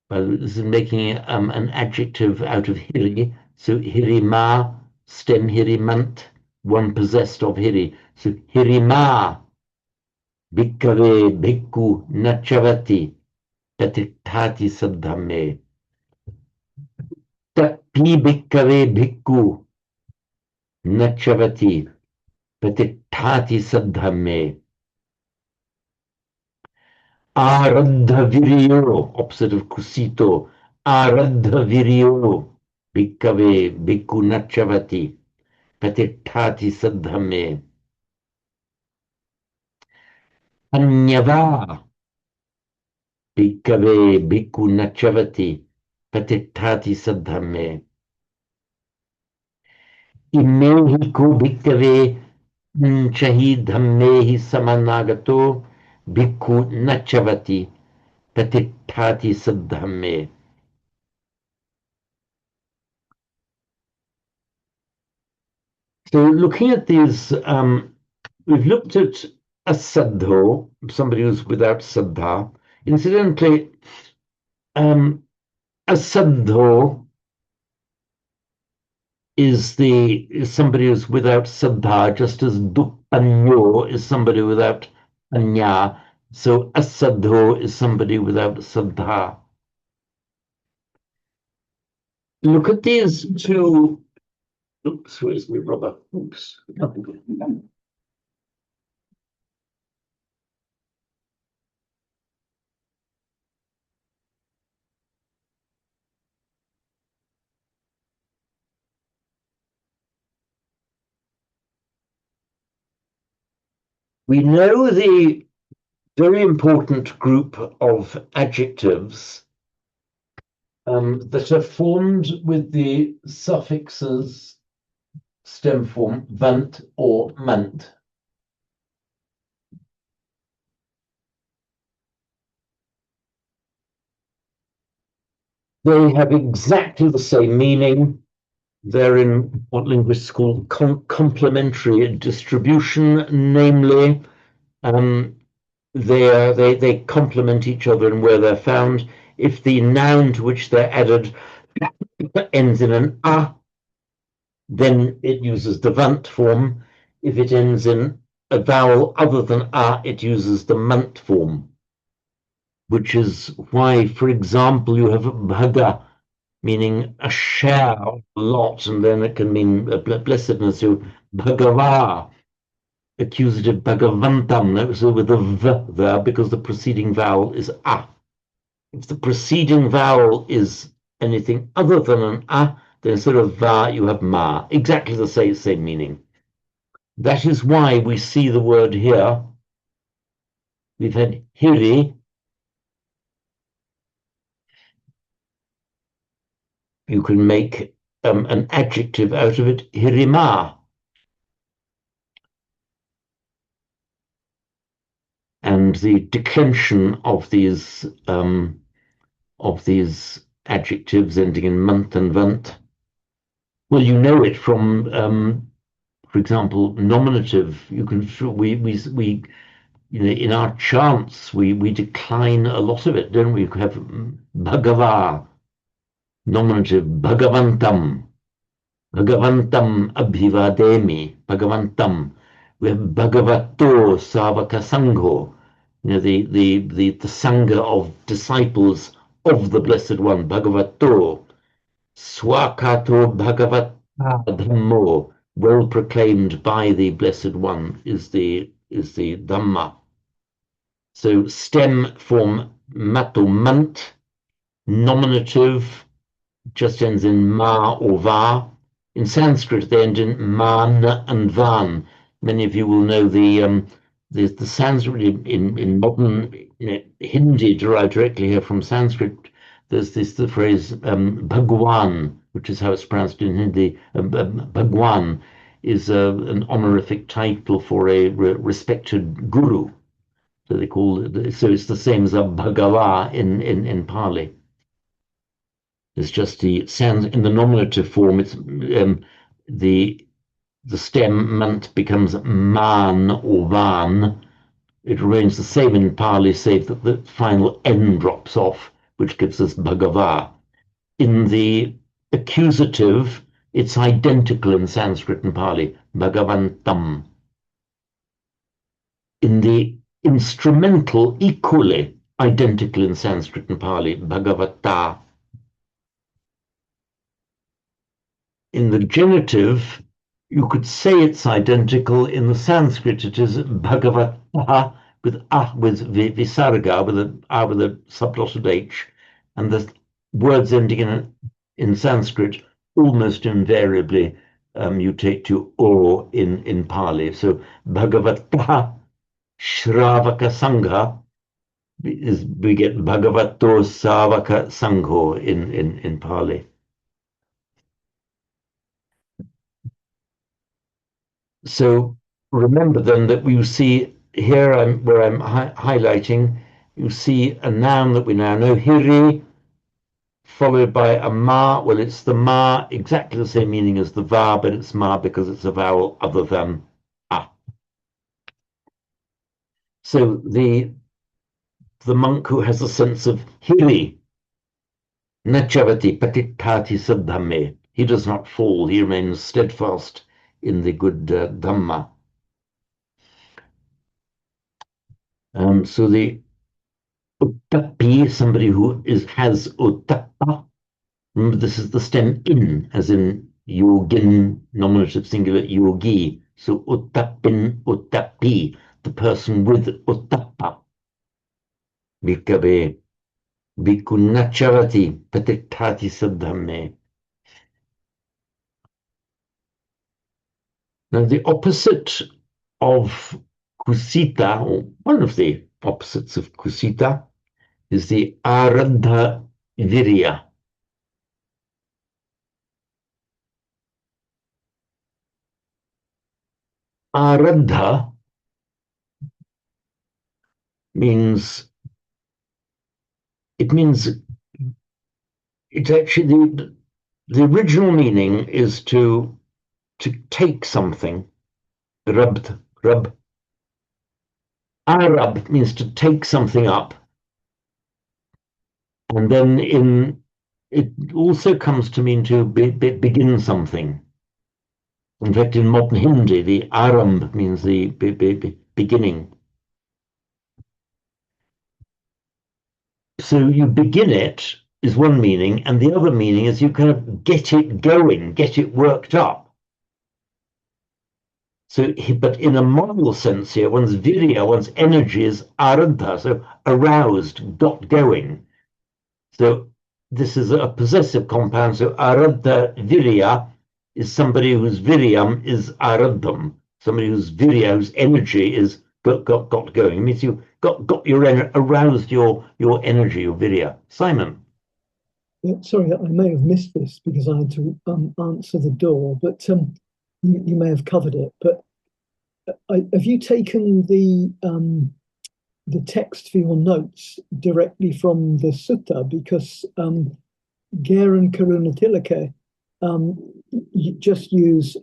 Well, this is making an adjective out of hiri. So hirima, stem hirimant, one possessed of hiri. So hirima, bhikkhave bhikkhu nachavati, patittati saddhamme. Tapi bhikkhave bhikkhu nachavati, patittati saddhamme. Aradha viryo, opposite of kusito. Aradha viryo, bhikkhave bhikkhu nachavati, patittati saddhamme. Anyava, bhikkhave bhikkhu nachavati, patittati saddhamme. Imehi ko bhikkave chahi dhammehi samanagato bhikkhu nachavati patithati saddhamme. So looking at these, we've looked at a saddho, somebody who's without saddha. Incidentally, a saddho is somebody who's without saddha, just as dupanyo is somebody without anya. So asaddho is somebody without saddha. Look at these two. Oops, where's my rubber? Oops. We know the very important group of adjectives that are formed with the suffixes stem form vant or mant. They have exactly the same meaning. They're in what linguists call complementary distribution, namely, they complement each other in where they're found. If the noun to which they're added ends in an a, then it uses the vant form. If it ends in a vowel other than a, it uses the mant form, which is why, for example, you have bhaga, meaning a share, a lot, and then it can mean blessedness. So bhagava, accusative bhagavantam, so with a v there, because the preceding vowel is a. If the preceding vowel is anything other than an a, then instead of va, you have ma. Exactly the same meaning. That is why we see the word here. We've had hiri. You can make an adjective out of it, hirima. And the declension of these adjectives ending in month and vant. Well, you know it from, for example, nominative. You can we you know in our chants we decline a lot of it, don't we? We have bhagava, nominative bhagavantam, bhagavantam abhivademi, bhagavantam. We have bhagavato savaka sangho. You know, the sangha of disciples of the Blessed One, Bhagavato, Swakato Bhagavata Dhammo, well proclaimed by the Blessed One is the Dhamma. So stem form matomant, nominative, just ends in ma or va. In Sanskrit, they end in man and van. Many of you will know the Sanskrit in modern Hindi, derived directly here from Sanskrit. There's the phrase Bhagwan, which is how it's pronounced in Hindi. Bhagwan is an honorific title for a respected guru. So they call it. So it's the same as a Bhagava in Pali. It's just the sounds in the nominative form. It's the stem mant becomes man or van. It remains the same in Pali, save that the final N drops off, which gives us Bhagava. In the accusative, it's identical in Sanskrit and Pali, Bhagavantam. In the instrumental, equally identical in Sanskrit and Pali, Bhagavata. In the genitive, you could say it's identical. In the Sanskrit, it is Bhagavata with visarga, with a subdotted H, and the words ending in Sanskrit almost invariably mutate to O in Pali. So Bhagavata Shravaka Sangha we get Bhagavato Savaka Sangho in Pali. So remember then that we see here where I'm highlighting, you see a noun that we now know, hiri, followed by a ma. Well, it's the ma, exactly the same meaning as the va, but it's ma because it's a vowel other than a. So the monk who has a sense of hiri, nachavati patittati saddhamme, he does not fall, he remains steadfast in the good dhamma. So the uttapi, somebody who has uttapa. Remember, this is the stem in, as in yogin, nominative singular yogi. So uttapin, uttapi, the person with uttapa. Bhikkhave, bhikkhunacharati, patittati saddhamme. Now, the opposite of kusita, or one of the opposites of kusita, is the aradha virya. Aradha means it's actually the original meaning is to take something. Rub. Arab means to take something up, and then it also comes to mean to begin something. In fact, in modern Hindi, the aramb means the beginning. So you begin it is one meaning, and the other meaning is you kind of get it going, get it worked up. So, but in a moral sense here, one's virya, one's energy is arantha, so aroused, got going. So this is a possessive compound. So arantha virya is somebody whose viryam is arantham, somebody whose virya, whose energy is got going. It means you got your aroused your energy, your virya. Simon. Yeah, sorry, I may have missed this because I had to answer the door, but you may have covered it. But have you taken the text for your notes directly from the sutta? Because Ger and Karunatilaka just use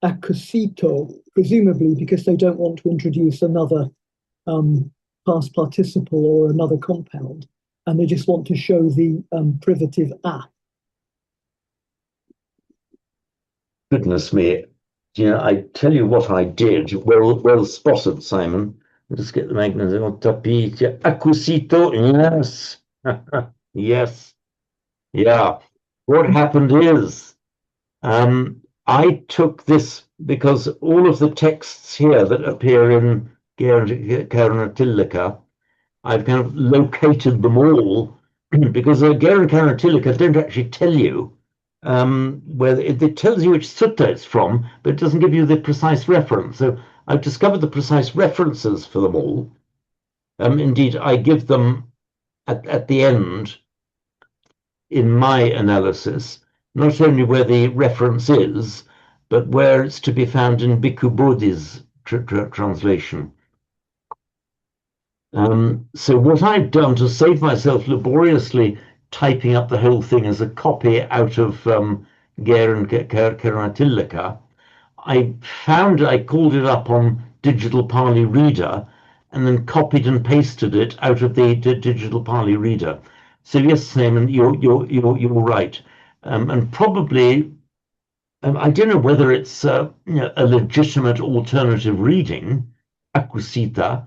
acusito, presumably because they don't want to introduce another past participle or another compound, and they just want to show the privative a. Goodness me. You know, I tell you what I did. Well spotted, Simon. Let's get the magnet on tapete. Acusito, yes. Yes. Yeah. What happened is I took this because all of the texts here that appear in Karunatilaka, I've kind of located them all because Ger and Karunatilaka don't actually tell you where it tells you which sutta it's from, but it doesn't give you the precise reference. So I've discovered the precise references for them all. Indeed, I give them at the end in my analysis, not only where the reference is, but where it's to be found in Bhikkhu Bodhi's translation. So what I've done to save myself laboriously typing up the whole thing as a copy out of Ger and Karunatilaka, I called it up on Digital Pali Reader and then copied and pasted it out of the Digital Pali Reader. So yes, Simon, you're right, and probably I don't know whether it's a legitimate alternative reading, acquisita,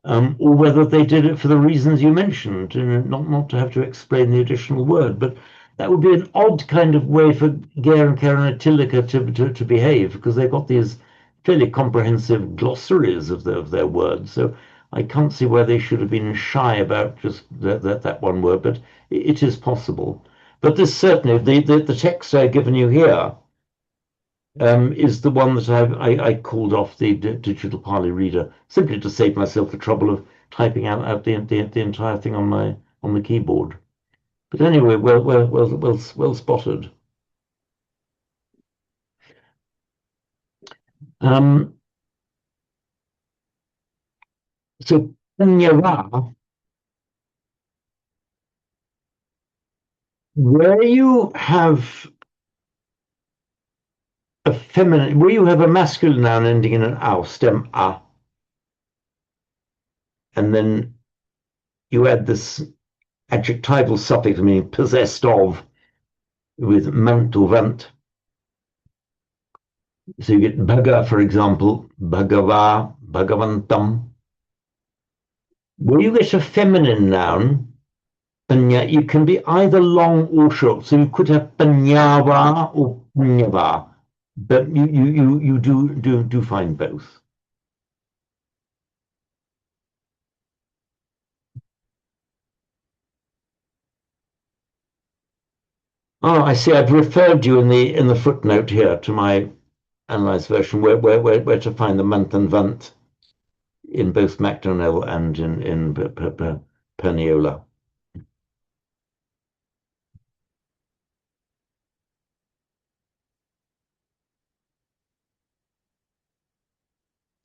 or whether they did it for the reasons you mentioned, not to have to explain the additional word. But that would be an odd kind of way for Ger and Karunatilaka to behave, because they've got these fairly comprehensive glossaries of their words. So I can't see why they should have been shy about just that one word, but it is possible. But this certainly, the text I've given you here is the one that I called off the Digital Pali Reader simply to save myself the trouble of typing out the entire thing on the keyboard. But anyway, well spotted. Um, so Panyara, where you have a feminine, where you have a masculine noun ending in an au, stem a, and then you add this adjectival suffix meaning possessed of with mant or vant. So you get bhaga, for example, bhagava, bhagavantam. Where you get a feminine noun, panya, you can be either long or short. So you could have panyava or panyava, but you do find both. Oh, I see. I've referred you in the footnote here to my analyzed version where to find the month and vant in both Macdonnell and in Perniola.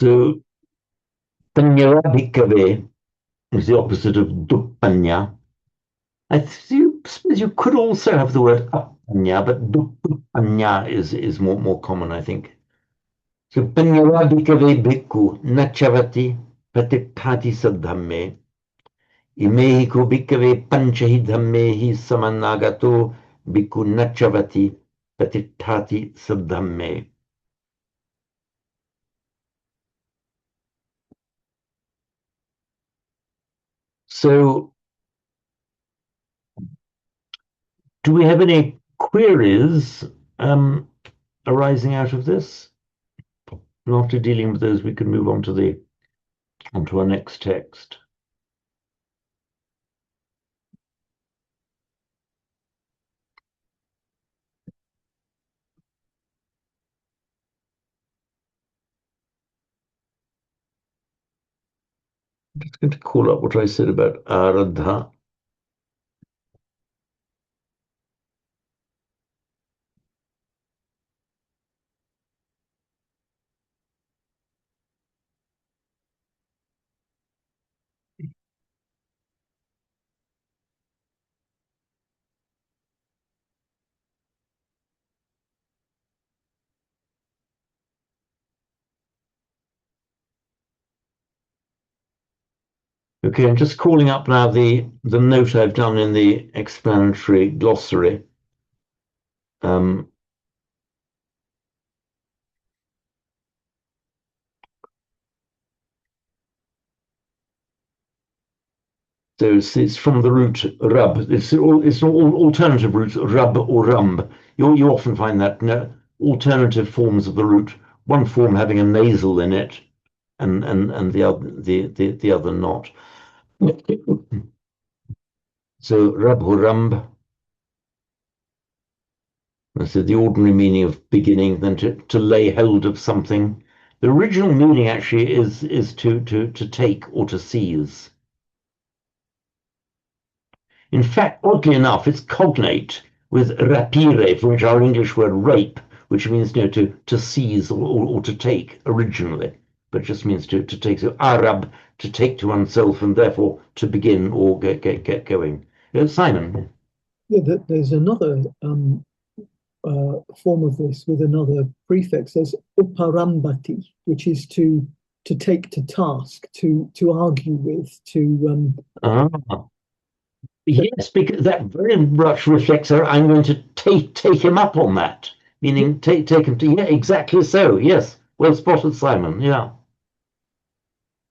So Panyara Bhikkhave is the opposite of Duppanya. Suppose you could also have the word Appanya, but Duppanya is more common, I think. So Panyara Bhikkhave Bhikkhu Nachavati Patiphati Sadhamme Imehi ko Bhikkhave Panchahi Dhammehi Samanagato Bhikkhu Nachavati Patiphati Sadhamme. So, do we have any queries arising out of this? And after dealing with those, we can move on to onto our next text. I'm just going to call up what I said about Aradha. Okay, I'm just calling up now the note I've done in the explanatory glossary. So it's from the root rub. It's an alternative root, rub or rumb. You often find that alternative forms of the root, one form having a nasal in it, and the other not. So rub or rumb. So the ordinary meaning of beginning, then to lay hold of something. The original meaning actually is to take or to seize. In fact, oddly enough, it's cognate with rapire, for which our English word rape, which means to seize or to take originally, but just means to take. So Arab, to take to oneself, and therefore to begin or get going. Simon. Yeah, there's another form of this with another prefix. There's uparambati, which is to take to task, to argue with, to Ah. Yes, because that very much reflects her. I'm going to take him up on that, meaning take him to. Yeah, exactly so. Yes, well spotted, Simon. Yeah.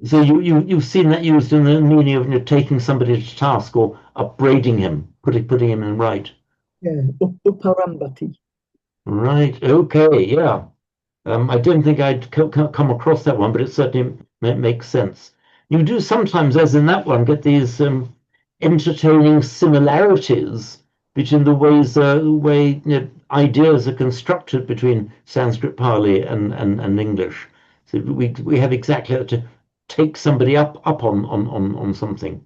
So you've seen that used in the meaning of taking somebody to task or upbraiding him, putting him in right. yeah, uparambati. Right. Okay. Yeah. I don't think I'd come across that one, but it certainly makes sense. You do sometimes, as in that one, get these entertaining similarities between the way ideas are constructed between Sanskrit, Pali, and English. So we have exactly that to take somebody up on something,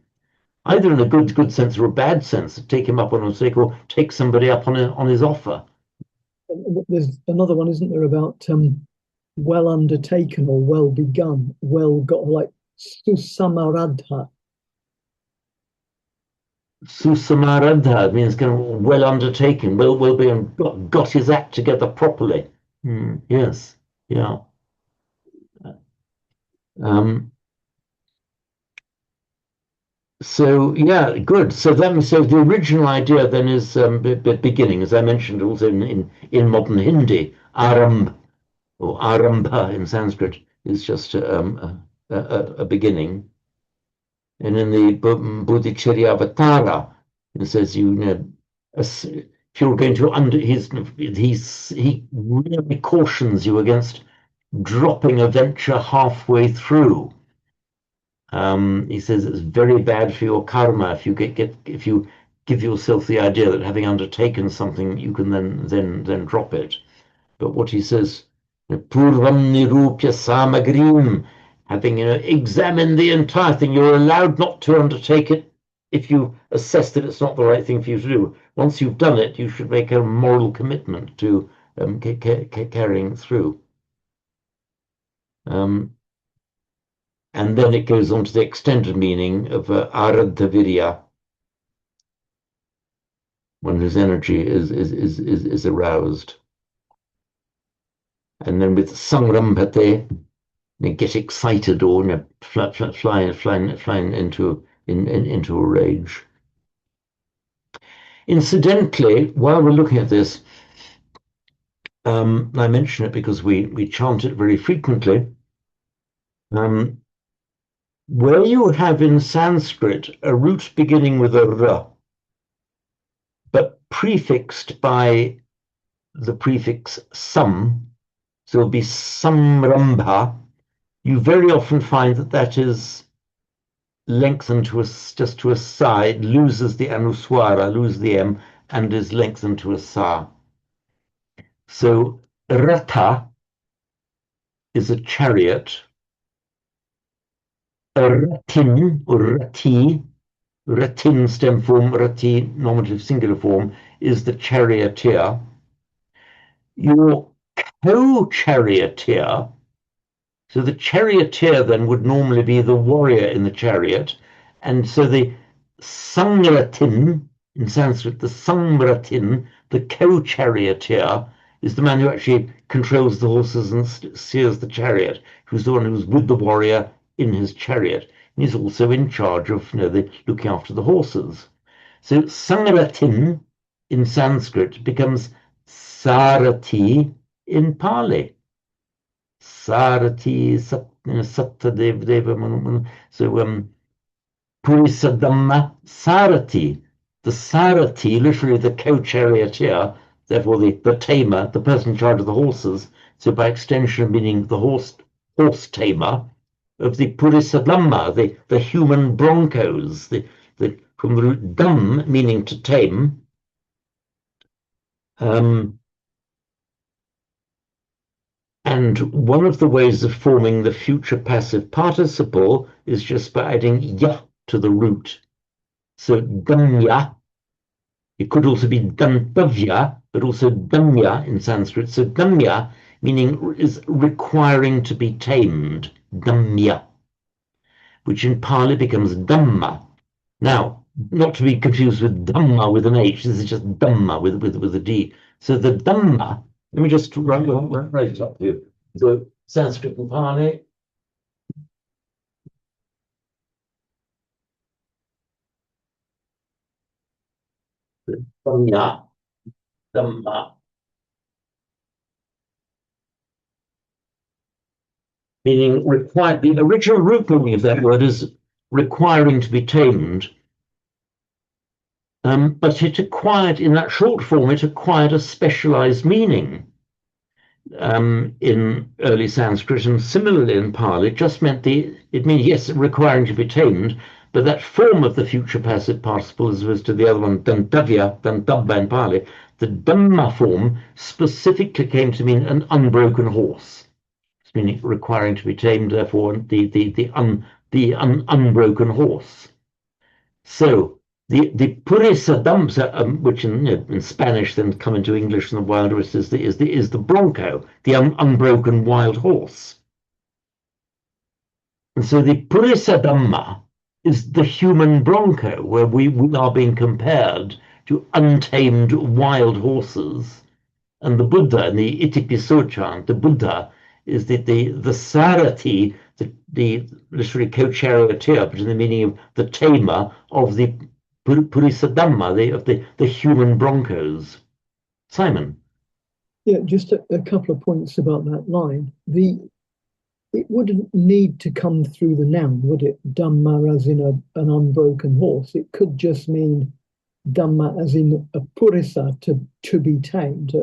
either in a good sense or a bad sense. Take him up on a mistake, or take somebody up on his offer. There's another one, isn't there, about well undertaken or well begun, well got, like susamaradha. Susamaradha means kind of well undertaken, will be and got his act together properly. Yes, yeah. Um, so yeah, good. So the original idea then is beginning, as I mentioned also in modern Hindi, Arambh or Arambha in Sanskrit is just a beginning. And in the Bodhicharyavatara, it says you know if you're going to he really cautions you against dropping a venture halfway through. He says it's very bad for your karma if you if you give yourself the idea that having undertaken something you can then drop it. But what he says, Purvam nirupya samagrim, having examined the entire thing, you're allowed not to undertake it if you assess that it's not the right thing for you to do. Once you've done it, you should make a moral commitment to carrying through. And then it goes on to the extended meaning of aradhavirya, one whose energy is aroused. And then with sangrambhate, get excited or flying into a rage. Incidentally, while we're looking at this, I mention it because we chant it very frequently. Where you have in Sanskrit a root beginning with a r, but prefixed by the prefix sam, so it'll be samrambha, you very often find that is lengthened just to a side, loses the anuswara, loses the M, and is lengthened to a sa. So ratha is a chariot. A ratin or rati, ratin stem form, rati nominative singular form, is the charioteer. Your co-charioteer, so the charioteer then would normally be the warrior in the chariot, and so the sangratin in Sanskrit, the samratin, the co-charioteer, is the man who actually controls the horses and steers the chariot, who's the one who's with the warrior in his chariot. And he's also in charge of the looking after the horses. So sangratin in Sanskrit becomes sarati in Pali. Sarati, Sattadev Deva. So Purisadhamma Sarati. The Sarati, literally the co-charioteer, therefore the tamer, the person in charge of the horses, so by extension meaning the horse tamer, of the Purisadhamma, the human broncos, from the root dam meaning to tame. And one of the ways of forming the future passive participle is just by adding ya to the root. So damya, it could also be dantavya, but also damya in Sanskrit. So damya meaning is requiring to be tamed, damya, which in Pali becomes dhamma. Now, not to be confused with dhamma with an H, this is just dhamma with a D. So the dhamma, let me just write it up here. So Sanskrit and Pali. Dhamma, dhamma, meaning required. The original root meaning of that word is requiring to be tamed. But it acquired, in that short form, it acquired a specialized meaning in early Sanskrit, and similarly in Pali. It just meant it means, yes, requiring to be tamed, but that form of the future passive participle, as opposed to the other one, dantavya, dantabba in Pali, the dhamma form specifically came to mean an unbroken horse, meaning requiring to be tamed, therefore the unbroken horse. So the Purisadamsa, which in Spanish then come into English and the Wild West, is the bronco, the unbroken wild horse. And so the Purisadamma is the human bronco, where we are being compared to untamed wild horses. And the Buddha, in the Itipiso chant, the Buddha is the Sarati, the literally co-charioteer, but in the meaning of the tamer of the Purisadamma, of the human broncos. Simon. Yeah, just a couple of points about that line. It wouldn't need to come through the noun, would it? Dhamma as in an unbroken horse. It could just mean Dhamma as in a purisa, to be tamed,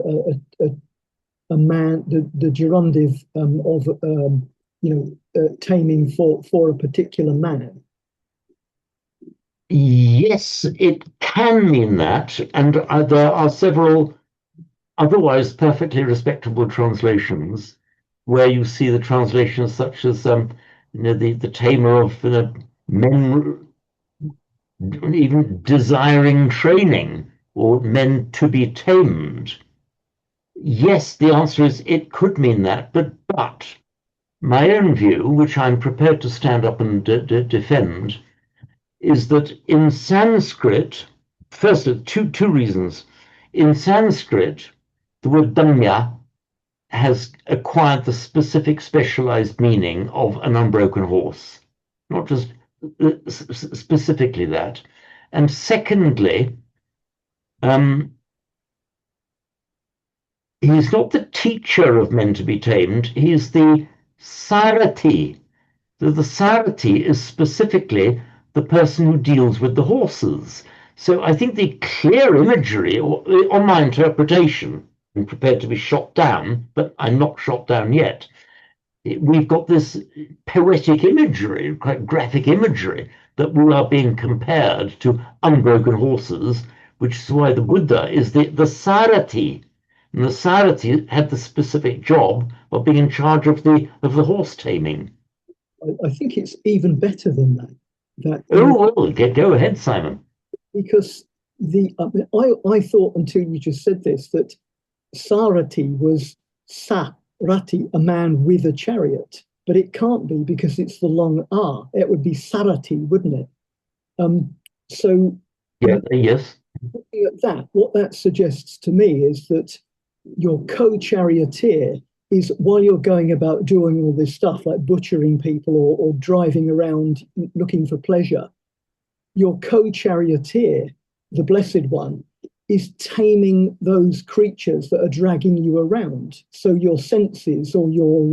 a man, the gerundive of taming for a particular man. Yes, it can mean that, and there are several otherwise perfectly respectable translations where you see the translations such as the tamer of men even desiring training, or men to be tamed. Yes, the answer is it could mean that, but my own view, which I'm prepared to stand up and defend, is that in Sanskrit, first, two reasons. In Sanskrit, the word dhamya has acquired the specific specialized meaning of an unbroken horse, not just specifically that. And secondly, he's not the teacher of men to be tamed, he's the sarati. The sarati is specifically the person who deals with the horses. So I think the clear imagery, on my interpretation, I'm prepared to be shot down, but I'm not shot down yet. We've got this poetic imagery, quite graphic imagery, that we are being compared to unbroken horses, which is why the Buddha is the sarati. And the sarati had the specific job of being in charge of the horse taming. I think it's even better than that. Go ahead, Simon. Because I thought until you just said this that sarati was sarati, a man with a chariot, but it can't be because it's the long R. It would be sarati, wouldn't it? So yes. Looking at that, what that suggests to me is that your co-charioteer is, while you're going about doing all this stuff like butchering people or driving around looking for pleasure, your co-charioteer, the Blessed One, is taming those creatures that are dragging you around. So your senses, or your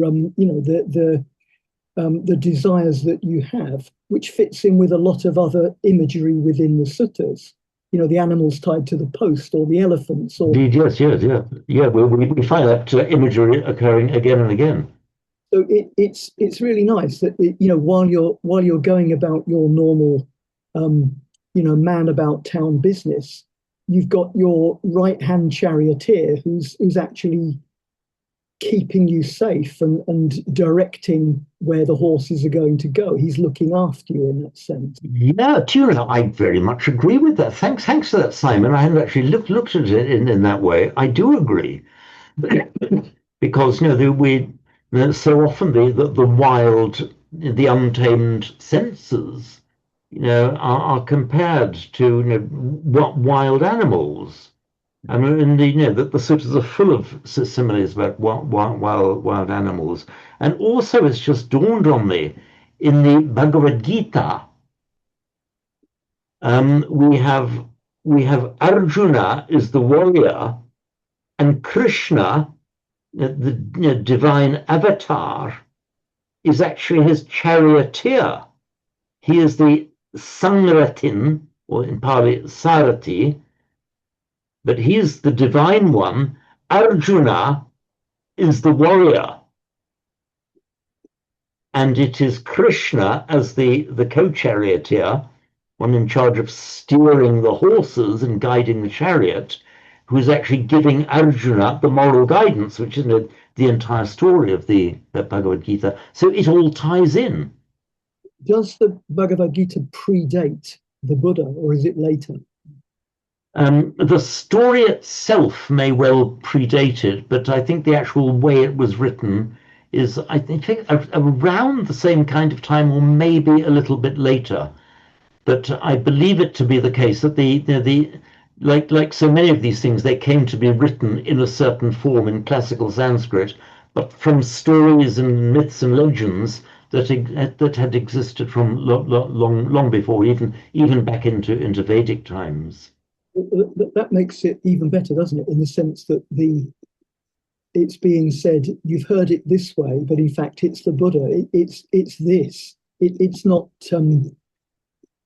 the desires that you have, which fits in with a lot of other imagery within the suttas. The animals tied to the post, or the elephants, or yes. We find that imagery occurring again and again. So it's really nice that while you're going about your normal man about town business, you've got your right hand charioteer who's actually keeping you safe and directing where the horses are going to go. He's looking after you in that sense. Yeah, I very much agree with that. Thanks for that, Simon. I hadn't actually looked at it in that way. I do agree. Because so often the wild, the untamed senses, are compared to wild animals. I mean, the suttas are full of similes about wild animals. And also, it's just dawned on me, in the Bhagavad Gita, we have Arjuna is the warrior, and Krishna, the divine avatar, is actually his charioteer. He is the Sangratin, or in Pali, Sarati, but he's the divine one. Arjuna is the warrior. And it is Krishna as the co-charioteer, one in charge of steering the horses and guiding the chariot, who is actually giving Arjuna the moral guidance, which is the entire story of the Bhagavad Gita. So it all ties in. Does the Bhagavad Gita predate the Buddha, or is it later? The story itself may well predate it, but I think the actual way it was written is, I think, around the same kind of time, or maybe a little bit later. But I believe it to be the case that the like so many of these things, they came to be written in a certain form in classical Sanskrit, but from stories and myths and legends that had existed from long before, even back into Vedic times. That makes it even better, doesn't it? In the sense that it's being said, you've heard it this way, but in fact, it's the Buddha. It's this. It's not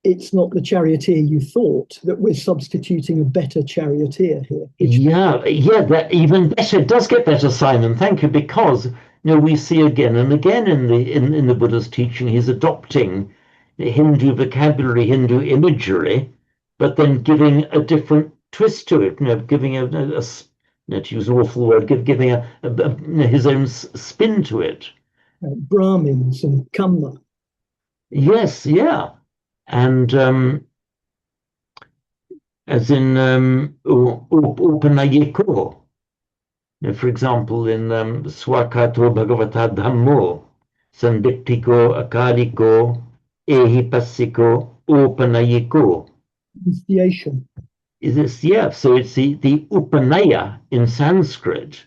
the charioteer you thought, that we're substituting a better charioteer here. Yeah, that even better. It does get better, Simon. Thank you, because we see again and again in the Buddha's teaching, he's adopting Hindu vocabulary, Hindu imagery, but then giving a different twist to it. Giving to use an awful word, giving his own spin to it. Brahmins and Kamma. Yes, yeah, and as in Upanayiko. For example, in Swakato Bhagavata Dhammo, Sandittiko Akaliko Ehipassiko Upanayiko. Initiation. Is this, yeah, so it's the Upanaya in Sanskrit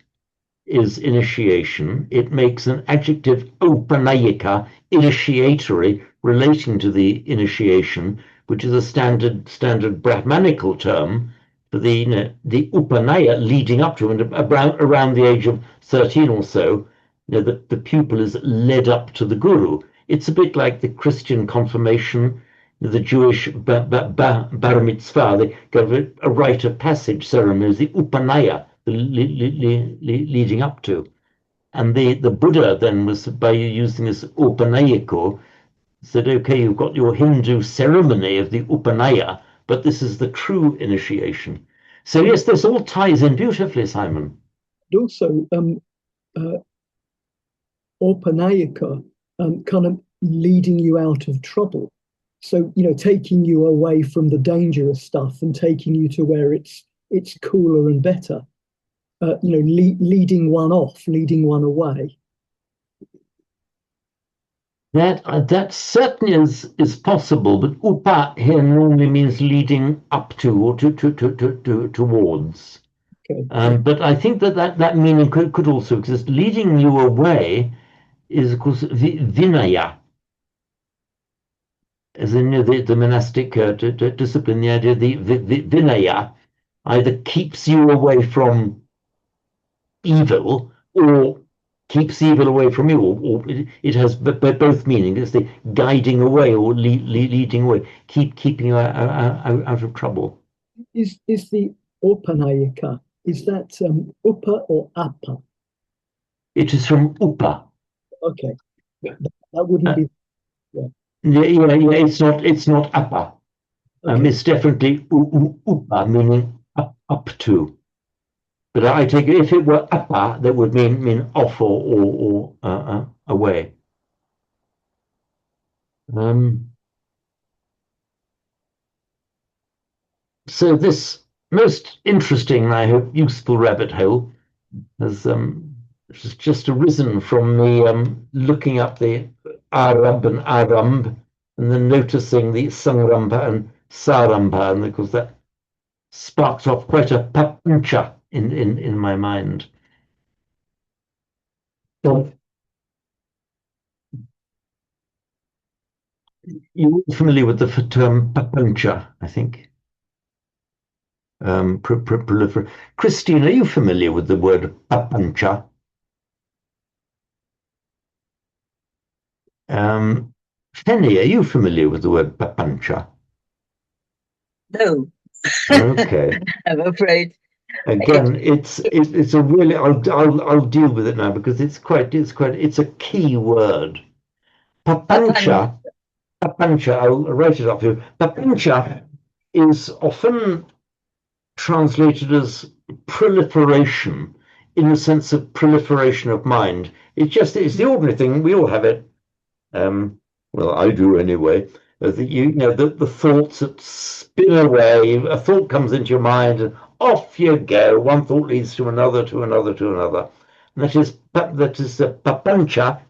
is initiation. It makes an adjective Upanayika, initiatory, relating to the initiation, which is a standard Brahmanical term for the Upanaya leading up to, and around the age of 13 or so, the pupil is led up to the guru. It's a bit like the Christian confirmation, the Jewish bar mitzvah. They give a rite of passage ceremony, the Upanaya, leading up to. And the Buddha then was, by using this Upanayiko, said, okay, you've got your Hindu ceremony of the Upanaya, but this is the true initiation. So yes, this all ties in beautifully, Simon. And also, Upanayika, kind of leading you out of trouble. So, taking you away from the dangerous stuff and taking you to where it's cooler and better. Leading one off, leading one away. That certainly is possible, but upa here normally means leading up to or towards. Okay. But I think that meaning could also exist. Leading you away is, of course, vinaya, as in the monastic discipline. The idea the vinaya either keeps you away from evil or keeps evil away from you, or it has both meanings. It's the guiding away or leading away, keeping you out of trouble. Is the Upanayika, is that upa or apa? It is from upa. Okay, that wouldn't be. Yeah. It's not apa. Okay. It's definitely upa, meaning up to. But I take it, if it were apa, that would mean off or away. So this most interesting, and I hope useful rabbit hole has just arisen from me looking up the Arab and Aramb, and then noticing the Sangramba and Saramba, and of course that sparked off quite a papancha in my mind. So, you're familiar with the term papancha, I think. Christine, are you familiar with the word papancha? Penny, are you familiar with the word papancha? No. Okay. I'm afraid. Again, it's a really, I'll deal with it now because it's a key word. Papancha, I'll write it up for you. Papancha is often translated as proliferation, in the sense of proliferation of mind. It's the ordinary thing. We all have it. Well, I do anyway. The thoughts that spin away. A thought comes into your mind, and off you go. One thought leads to another, to another, to another. And that is the papancha.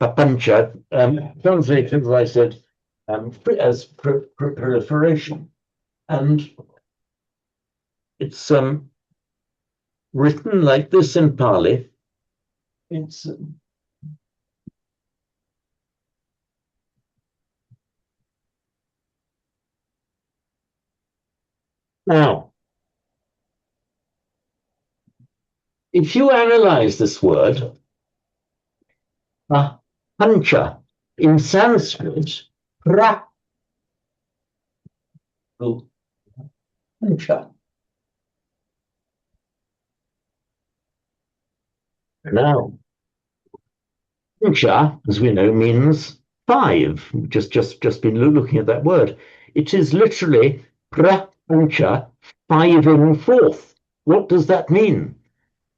Papancha translated, as I said, as proliferation, and it's written like this in Pali. It's now, if you analyze this word, pancha in Sanskrit, pancha. Now, pancha, as we know, means five. Just been looking at that word. It is literally pancha, five in fourth. What does that mean?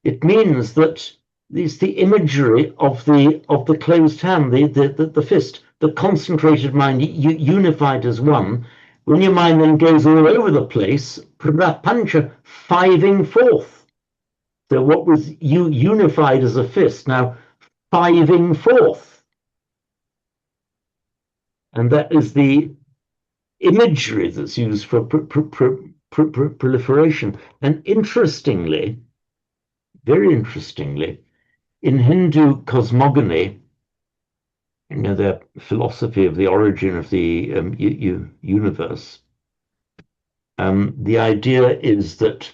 It means that it's the imagery of the closed hand, the fist, the concentrated mind, unified as one. When your mind then goes all over the place, pancha, fiving forth. So what was unified as a fist, now fiving forth. And that is the imagery that's used for proliferation. And interestingly, very interestingly, in Hindu cosmogony, their philosophy of the origin of the universe, the idea is that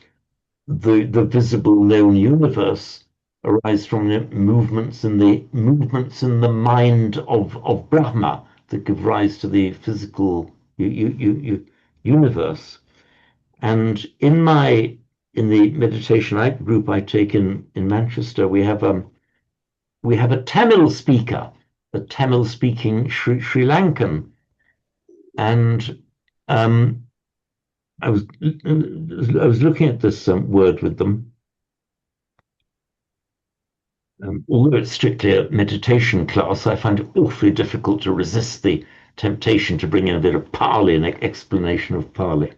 the visible known universe arise from the movements in the mind of Brahma that give rise to the physical universe. And in the meditation group I take in Manchester, we have a Tamil speaker, a Tamil speaking Sri Lankan, and I was looking at this word with them. Although it's strictly a meditation class, I find it awfully difficult to resist the temptation to bring in a bit of Pali, an explanation of Pali.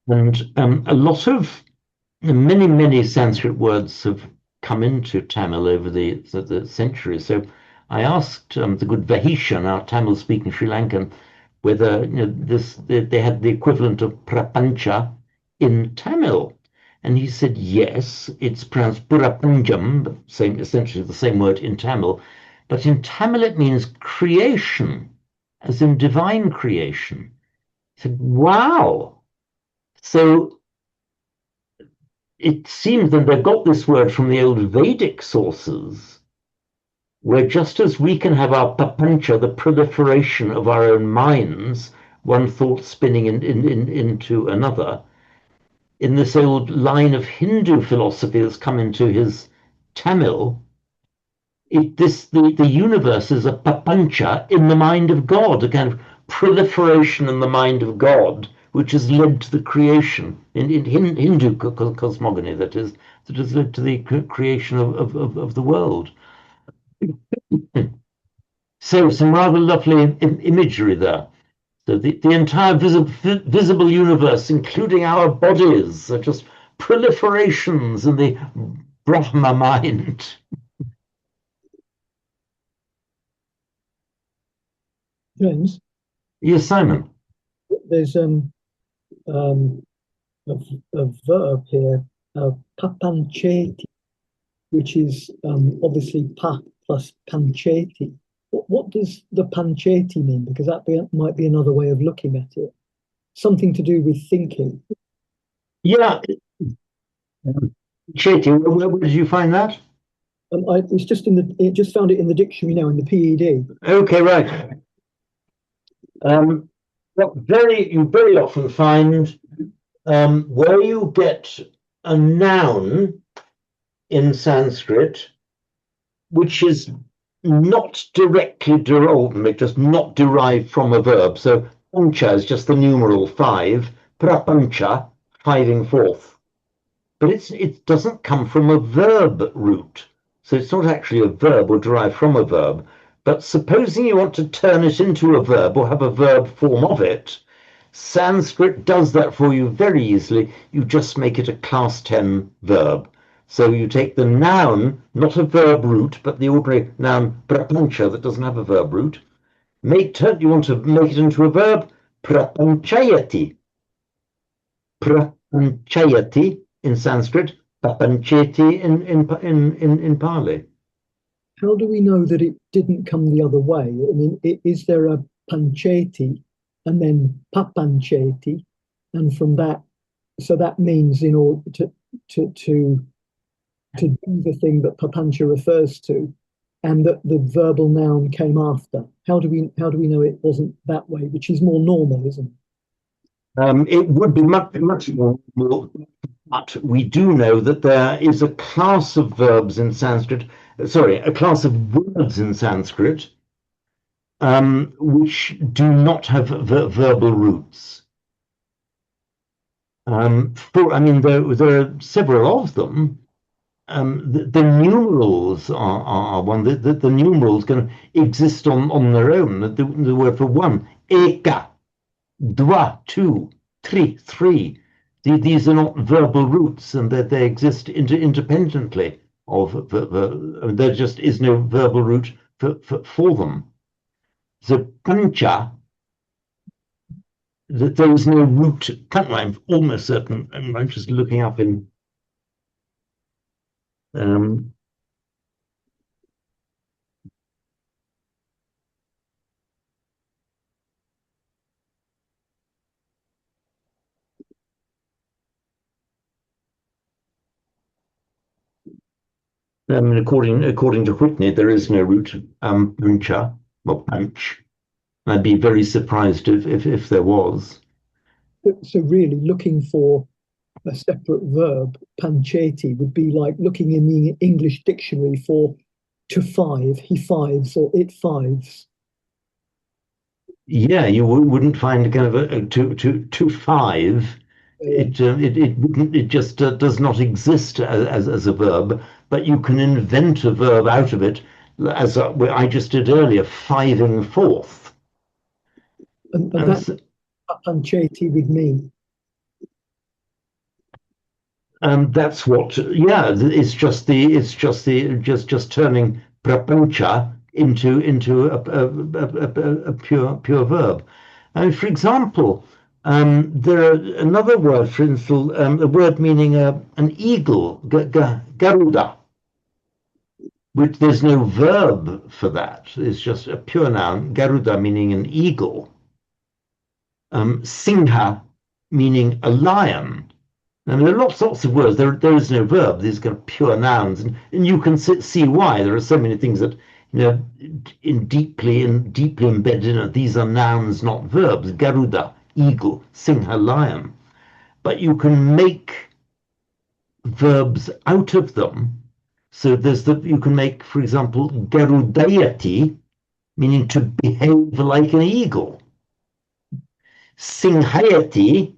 And a lot of many Sanskrit words have come into Tamil over the centuries. So I asked the good Vahishan, our Tamil-speaking Sri Lankan, whether they had the equivalent of prapancha in Tamil, and he said yes, it's pronounced purapanjam, essentially the same word in Tamil, but in Tamil it means creation, as in divine creation. I said, wow. So it seems that they've got this word from the old Vedic sources, where just as we can have our papancha, the proliferation of our own minds, one thought spinning into another, in this old line of Hindu philosophy that's come into his Tamil, the universe is a papancha in the mind of God, a kind of proliferation in the mind of God, which has led to the creation in Hindu cosmogony, that has led to the creation of the world. So some rather lovely imagery there. So the entire visible universe, including our bodies, are just proliferations in the Brahma mind. James? Yes, Simon. There's a verb here, papancheti, which is obviously pa plus pancheti. What does the pancheti mean? Because that might be another way of looking at it. Something to do with thinking. Yeah. Cheti, where did you find that? It's just it just found it in the dictionary now in the PED. Okay, right. You very often find where you get a noun in Sanskrit, which is not directly derived, just not derived from a verb. So pancha is just the numeral 5, prapancha, fiving forth. But it doesn't come from a verb root. So it's not actually a verb or derived from a verb, But supposing you want to turn it into a verb or have a verb form of it, Sanskrit does that for you very easily. You just make it a class 10 verb. So you take the noun, not a verb root, but the ordinary noun prapancha that doesn't have a verb root. You want to make it into a verb, prapanchayati. Prapanchayati in Sanskrit, prapancheti in Pali. How do we know that it didn't come the other way? I mean, is there a pancheti and then papancheti, and from that, so that means in order to do the thing that papancha refers to, and that the verbal noun came after. How do we know it wasn't that way, which is more normal, isn't it? It would be much more, but we do know that there is a class of verbs in Sanskrit, sorry, a class of words in Sanskrit, which do not have verbal roots. I mean, there are several of them. The numerals are one. The numerals can exist on their own. The word for one, eka, dwa, two, three. These are not verbal roots, and that they exist independently of there just is no verbal root for them. So pancha, that there is no root. I'm almost certain. I'm just looking up in. Um, according to Whitney, there is no root puncha or punch. I'd be very surprised if there was. So really, looking for a separate verb, pancheti, would be like looking in the English dictionary for to five, he fives, or it fives. Yeah, you wouldn't find kind of a two five. It wouldn't. It just does not exist as a verb. But you can invent a verb out of it, as I just did earlier, fiving forth. And that's what pancheti would mean. That's what. Yeah, it's just turning prapancha into a pure verb. And for example, there are another word, for instance, a word meaning an eagle, garuda, which there's no verb for that. It's just a pure noun, garuda meaning an eagle. Singha meaning a lion. And there are lots of words. There is no verb. These are pure nouns, and you can see why. There are so many things that deeply embedded in it. These are nouns, not verbs. Garuda, eagle; Singha, lion. But you can make verbs out of them. So you can make, for example, garudayati, meaning to behave like an eagle. Singhayati,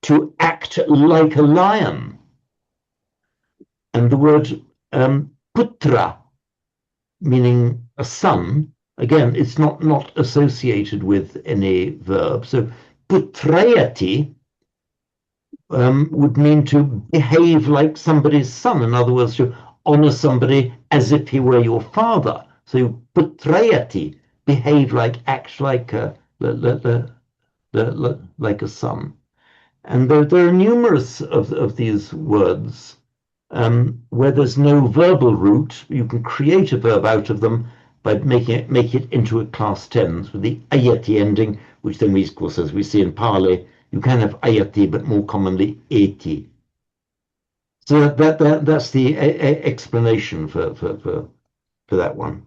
to act like a lion. And the word putra, meaning a son, again, it's not associated with any verb. So putrayati would mean to behave like somebody's son. In other words, to honor somebody as if he were your father. So putrayati, behave like, act like like a son. And there are numerous of these words where there's no verbal root. You can create a verb out of them by make it into a class tens with the ayati ending, which then means, of course, as we see in Pali, you can have ayati, but more commonly eti. So that's the explanation for that one.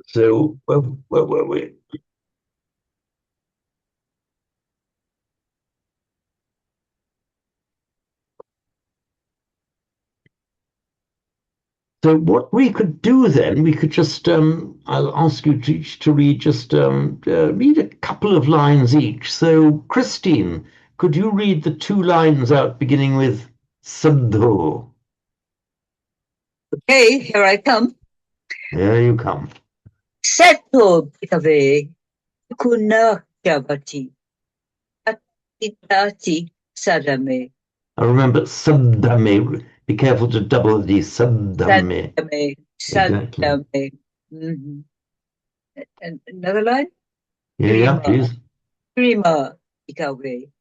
So where were we? So what we could do then, we could just, I'll ask you to read just read a couple of lines each. So Christine, could you read the two lines out beginning with Sadho? Okay, here I come. There you come. Seto bhikkhave kuna chavati attitati sadame. I remember Saddame. Be careful to double the Saddame. Sadame. Exactly. Sadame. Mhm. And another line? Yeah, Grima. please. Grima bhikkhave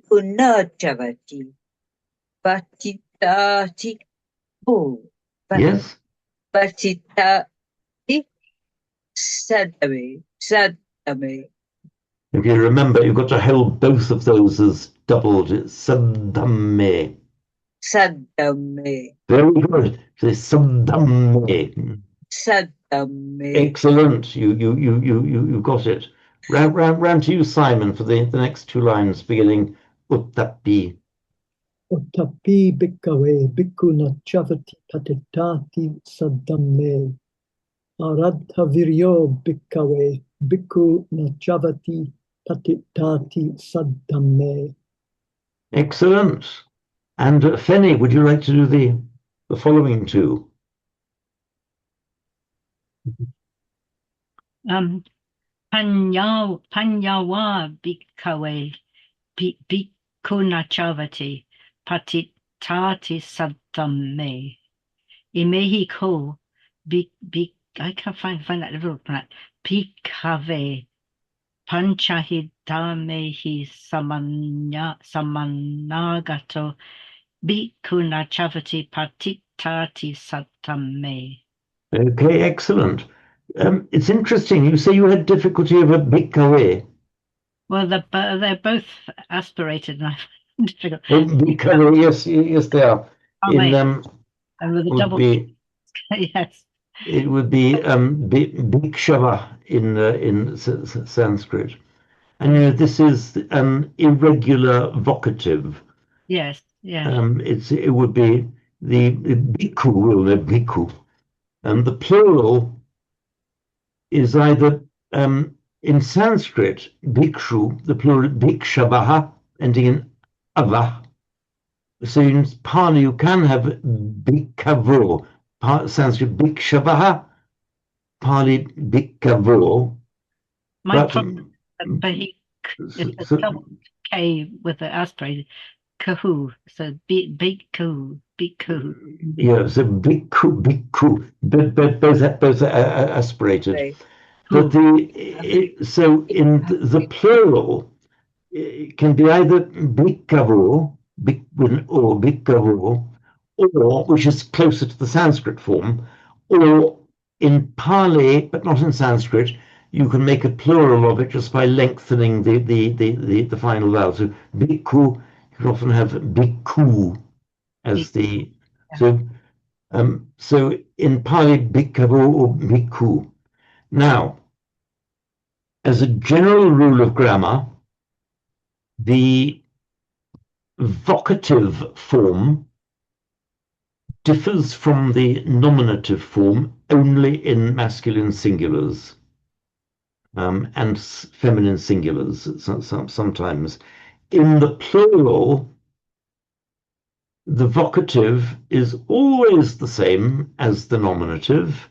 kuna chavati patitati. Oh, Yes. patitati sadame. Sadame. If you remember, you've got to hold both of those as doubled. It's Saddame. Sadame. Very good. Say Saddame. Sadame. Excellent. You got it. Round to you, Simon, for the next two lines beginning Uttapi. Ottapi bhikkhave bhikkhu na chavati patitati sadamme. Aradha viryo bhikkhave bhikkhu na chavati patitati sadamme. Excellent. And Fenny, would you like to do the following two? Panyawa bhikkhave bhikkhuna chavati patitati saddhamme. Imehi ko I can't find that little that bhikkhave panchahidamehi samanagato bhikkhuna chavati patitati saddhamme. Okay, excellent. It's interesting. You say you had difficulty of a bhikkhave. Well, they're both aspirated, and I find it difficult. Oh, bhikkhave, yes, they are. And with a would double be yes. it would be bhikshava in Sanskrit, and this is an irregular vocative. Yes, yeah. It would be the bhikkhu, or the bhikkhu, and the plural is either in Sanskrit bhikshu, the plural bhikshavaha, ending in ava. So in Pali you can have bhikkhavo, Sanskrit bhikshavaha, Pali bhikkhavo. My problem is the double K with the aspirated kahu. So bhikkhu. Yeah, so bhikkhu, but both are aspirated. Right. But so in the plural, it can be either bhikkhavo, or bhikkhavo, or, which is closer to the Sanskrit form, or in Pali, but not in Sanskrit, you can make a plural of it just by lengthening the final vowel. So bhikkhu, you can often have bhikkhu as the so so in Pali bhikkhavo or bhikkhu. Now, as a general rule of grammar, the vocative form differs from the nominative form only in masculine singulars and feminine singulars sometimes. In the plural, the vocative is always the same as the nominative,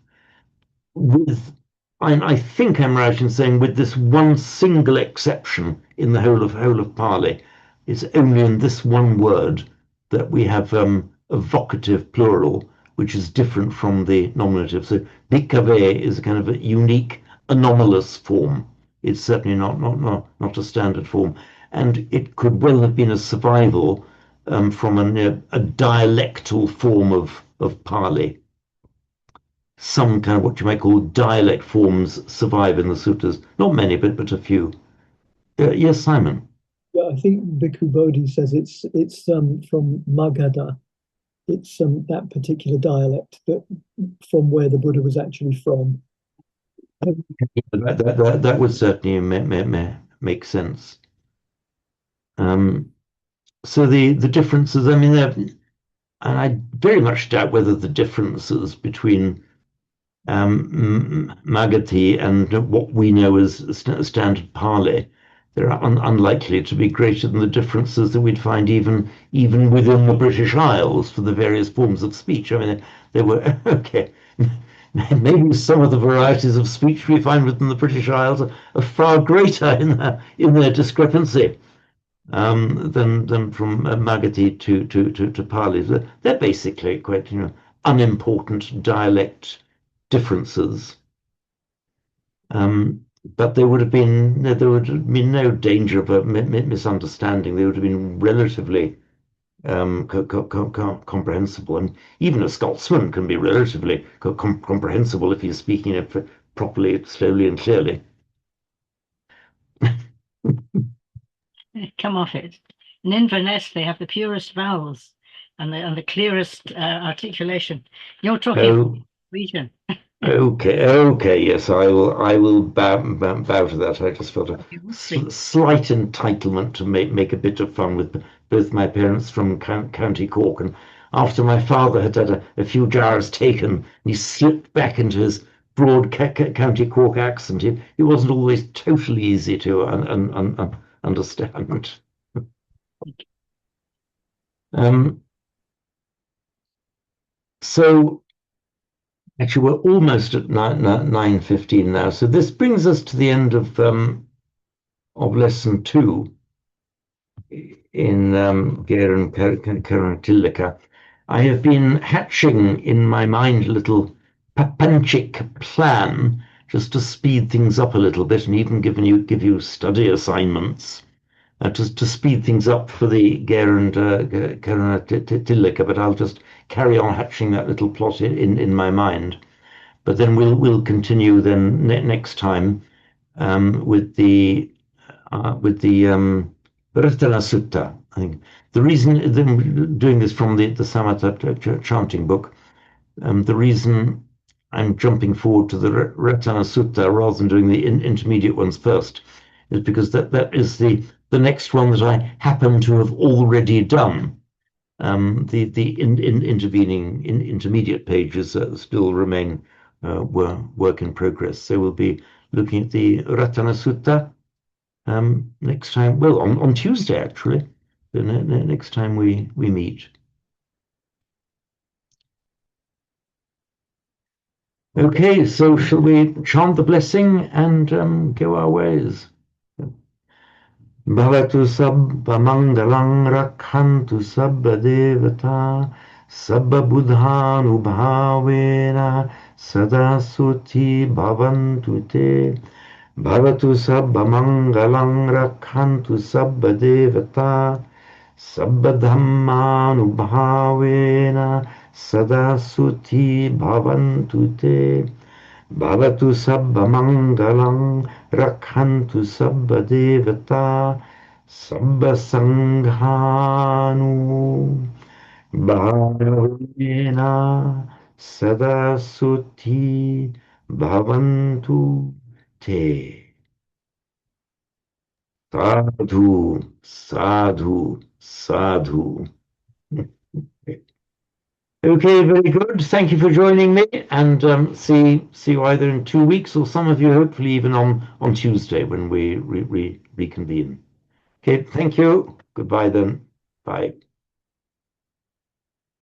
with, I think I'm right in saying, with this one single exception in the whole of Pali. It's only in this one word that we have a vocative plural, which is different from the nominative. So bhikkhave is a kind of a unique, anomalous form. It's certainly not a standard form, and it could well have been a survival from a dialectal form of Pali. Some kind of what you might call dialect forms survive in the sutras. Not many, but a few. Yes, Simon. Yeah, I think Bhikkhu Bodhi says it's from Magadha. It's that particular dialect that from where the Buddha was actually from. That would certainly make sense. So the differences, I mean, and I very much doubt whether the differences between Magadhi and what we know as standard Pali, they're unlikely to be greater than the differences that we'd find even within the British Isles for the various forms of speech. I mean, they were okay. Maybe some of the varieties of speech we find within the British Isles are far greater in their discrepancy than from Magathi to Pali. They're basically quite unimportant dialect differences. But there would have been no danger of a misunderstanding. They would have been relatively comprehensible, and even a Scotsman can be relatively comprehensible if he's speaking it properly, slowly, and clearly. Come off it. In Inverness, they have the purest vowels and the clearest articulation. You're talking region. Okay, yes, I will bow to that. I just felt a slight entitlement to make a bit of fun with both my parents from County Cork, and after my father had a few jars taken, he slipped back into his broad County Cork accent. It wasn't always totally easy to understand. So. Actually, we're almost at 9:15 now. So this brings us to the end of lesson 2 in Geren Karantilika. I have been hatching in my mind a little Papanchik plan just to speed things up a little bit, and even give you study assignments to speed things up for the Geren Karantilika. But I'll just carry on hatching that little plot in my mind. But then we'll continue then next time with the Ratana Sutta. I think the reason doing this from the Samatha chanting book, the reason I'm jumping forward to the Ratana Sutta rather than doing the intermediate ones first is because that is the next one that I happen to have already done. The intervening intermediate pages still remain work in progress. So we'll be looking at the Ratana Sutta next time. Well, on Tuesday actually, the next time we meet. Okay, so shall we chant the blessing and go our ways? Bhavatu sabba mangalang rakhantu sabba devata sabba buddhanubhavena sada suti bhavantu te. Bhavatu sabba mangalang rakhantu sabba devata sabba dhammanubhavena sada suti bhavantu te. Bhavatu sabba mangalang rakhantu sabba devata sabba sanghanu bhavena sada suti bhavantu te. Sadhu, sadhu, sadhu. Okay, very good. Thank you for joining me, and see you either in 2 weeks or some of you hopefully even on Tuesday when we reconvene. Okay, thank you. Goodbye then. Bye.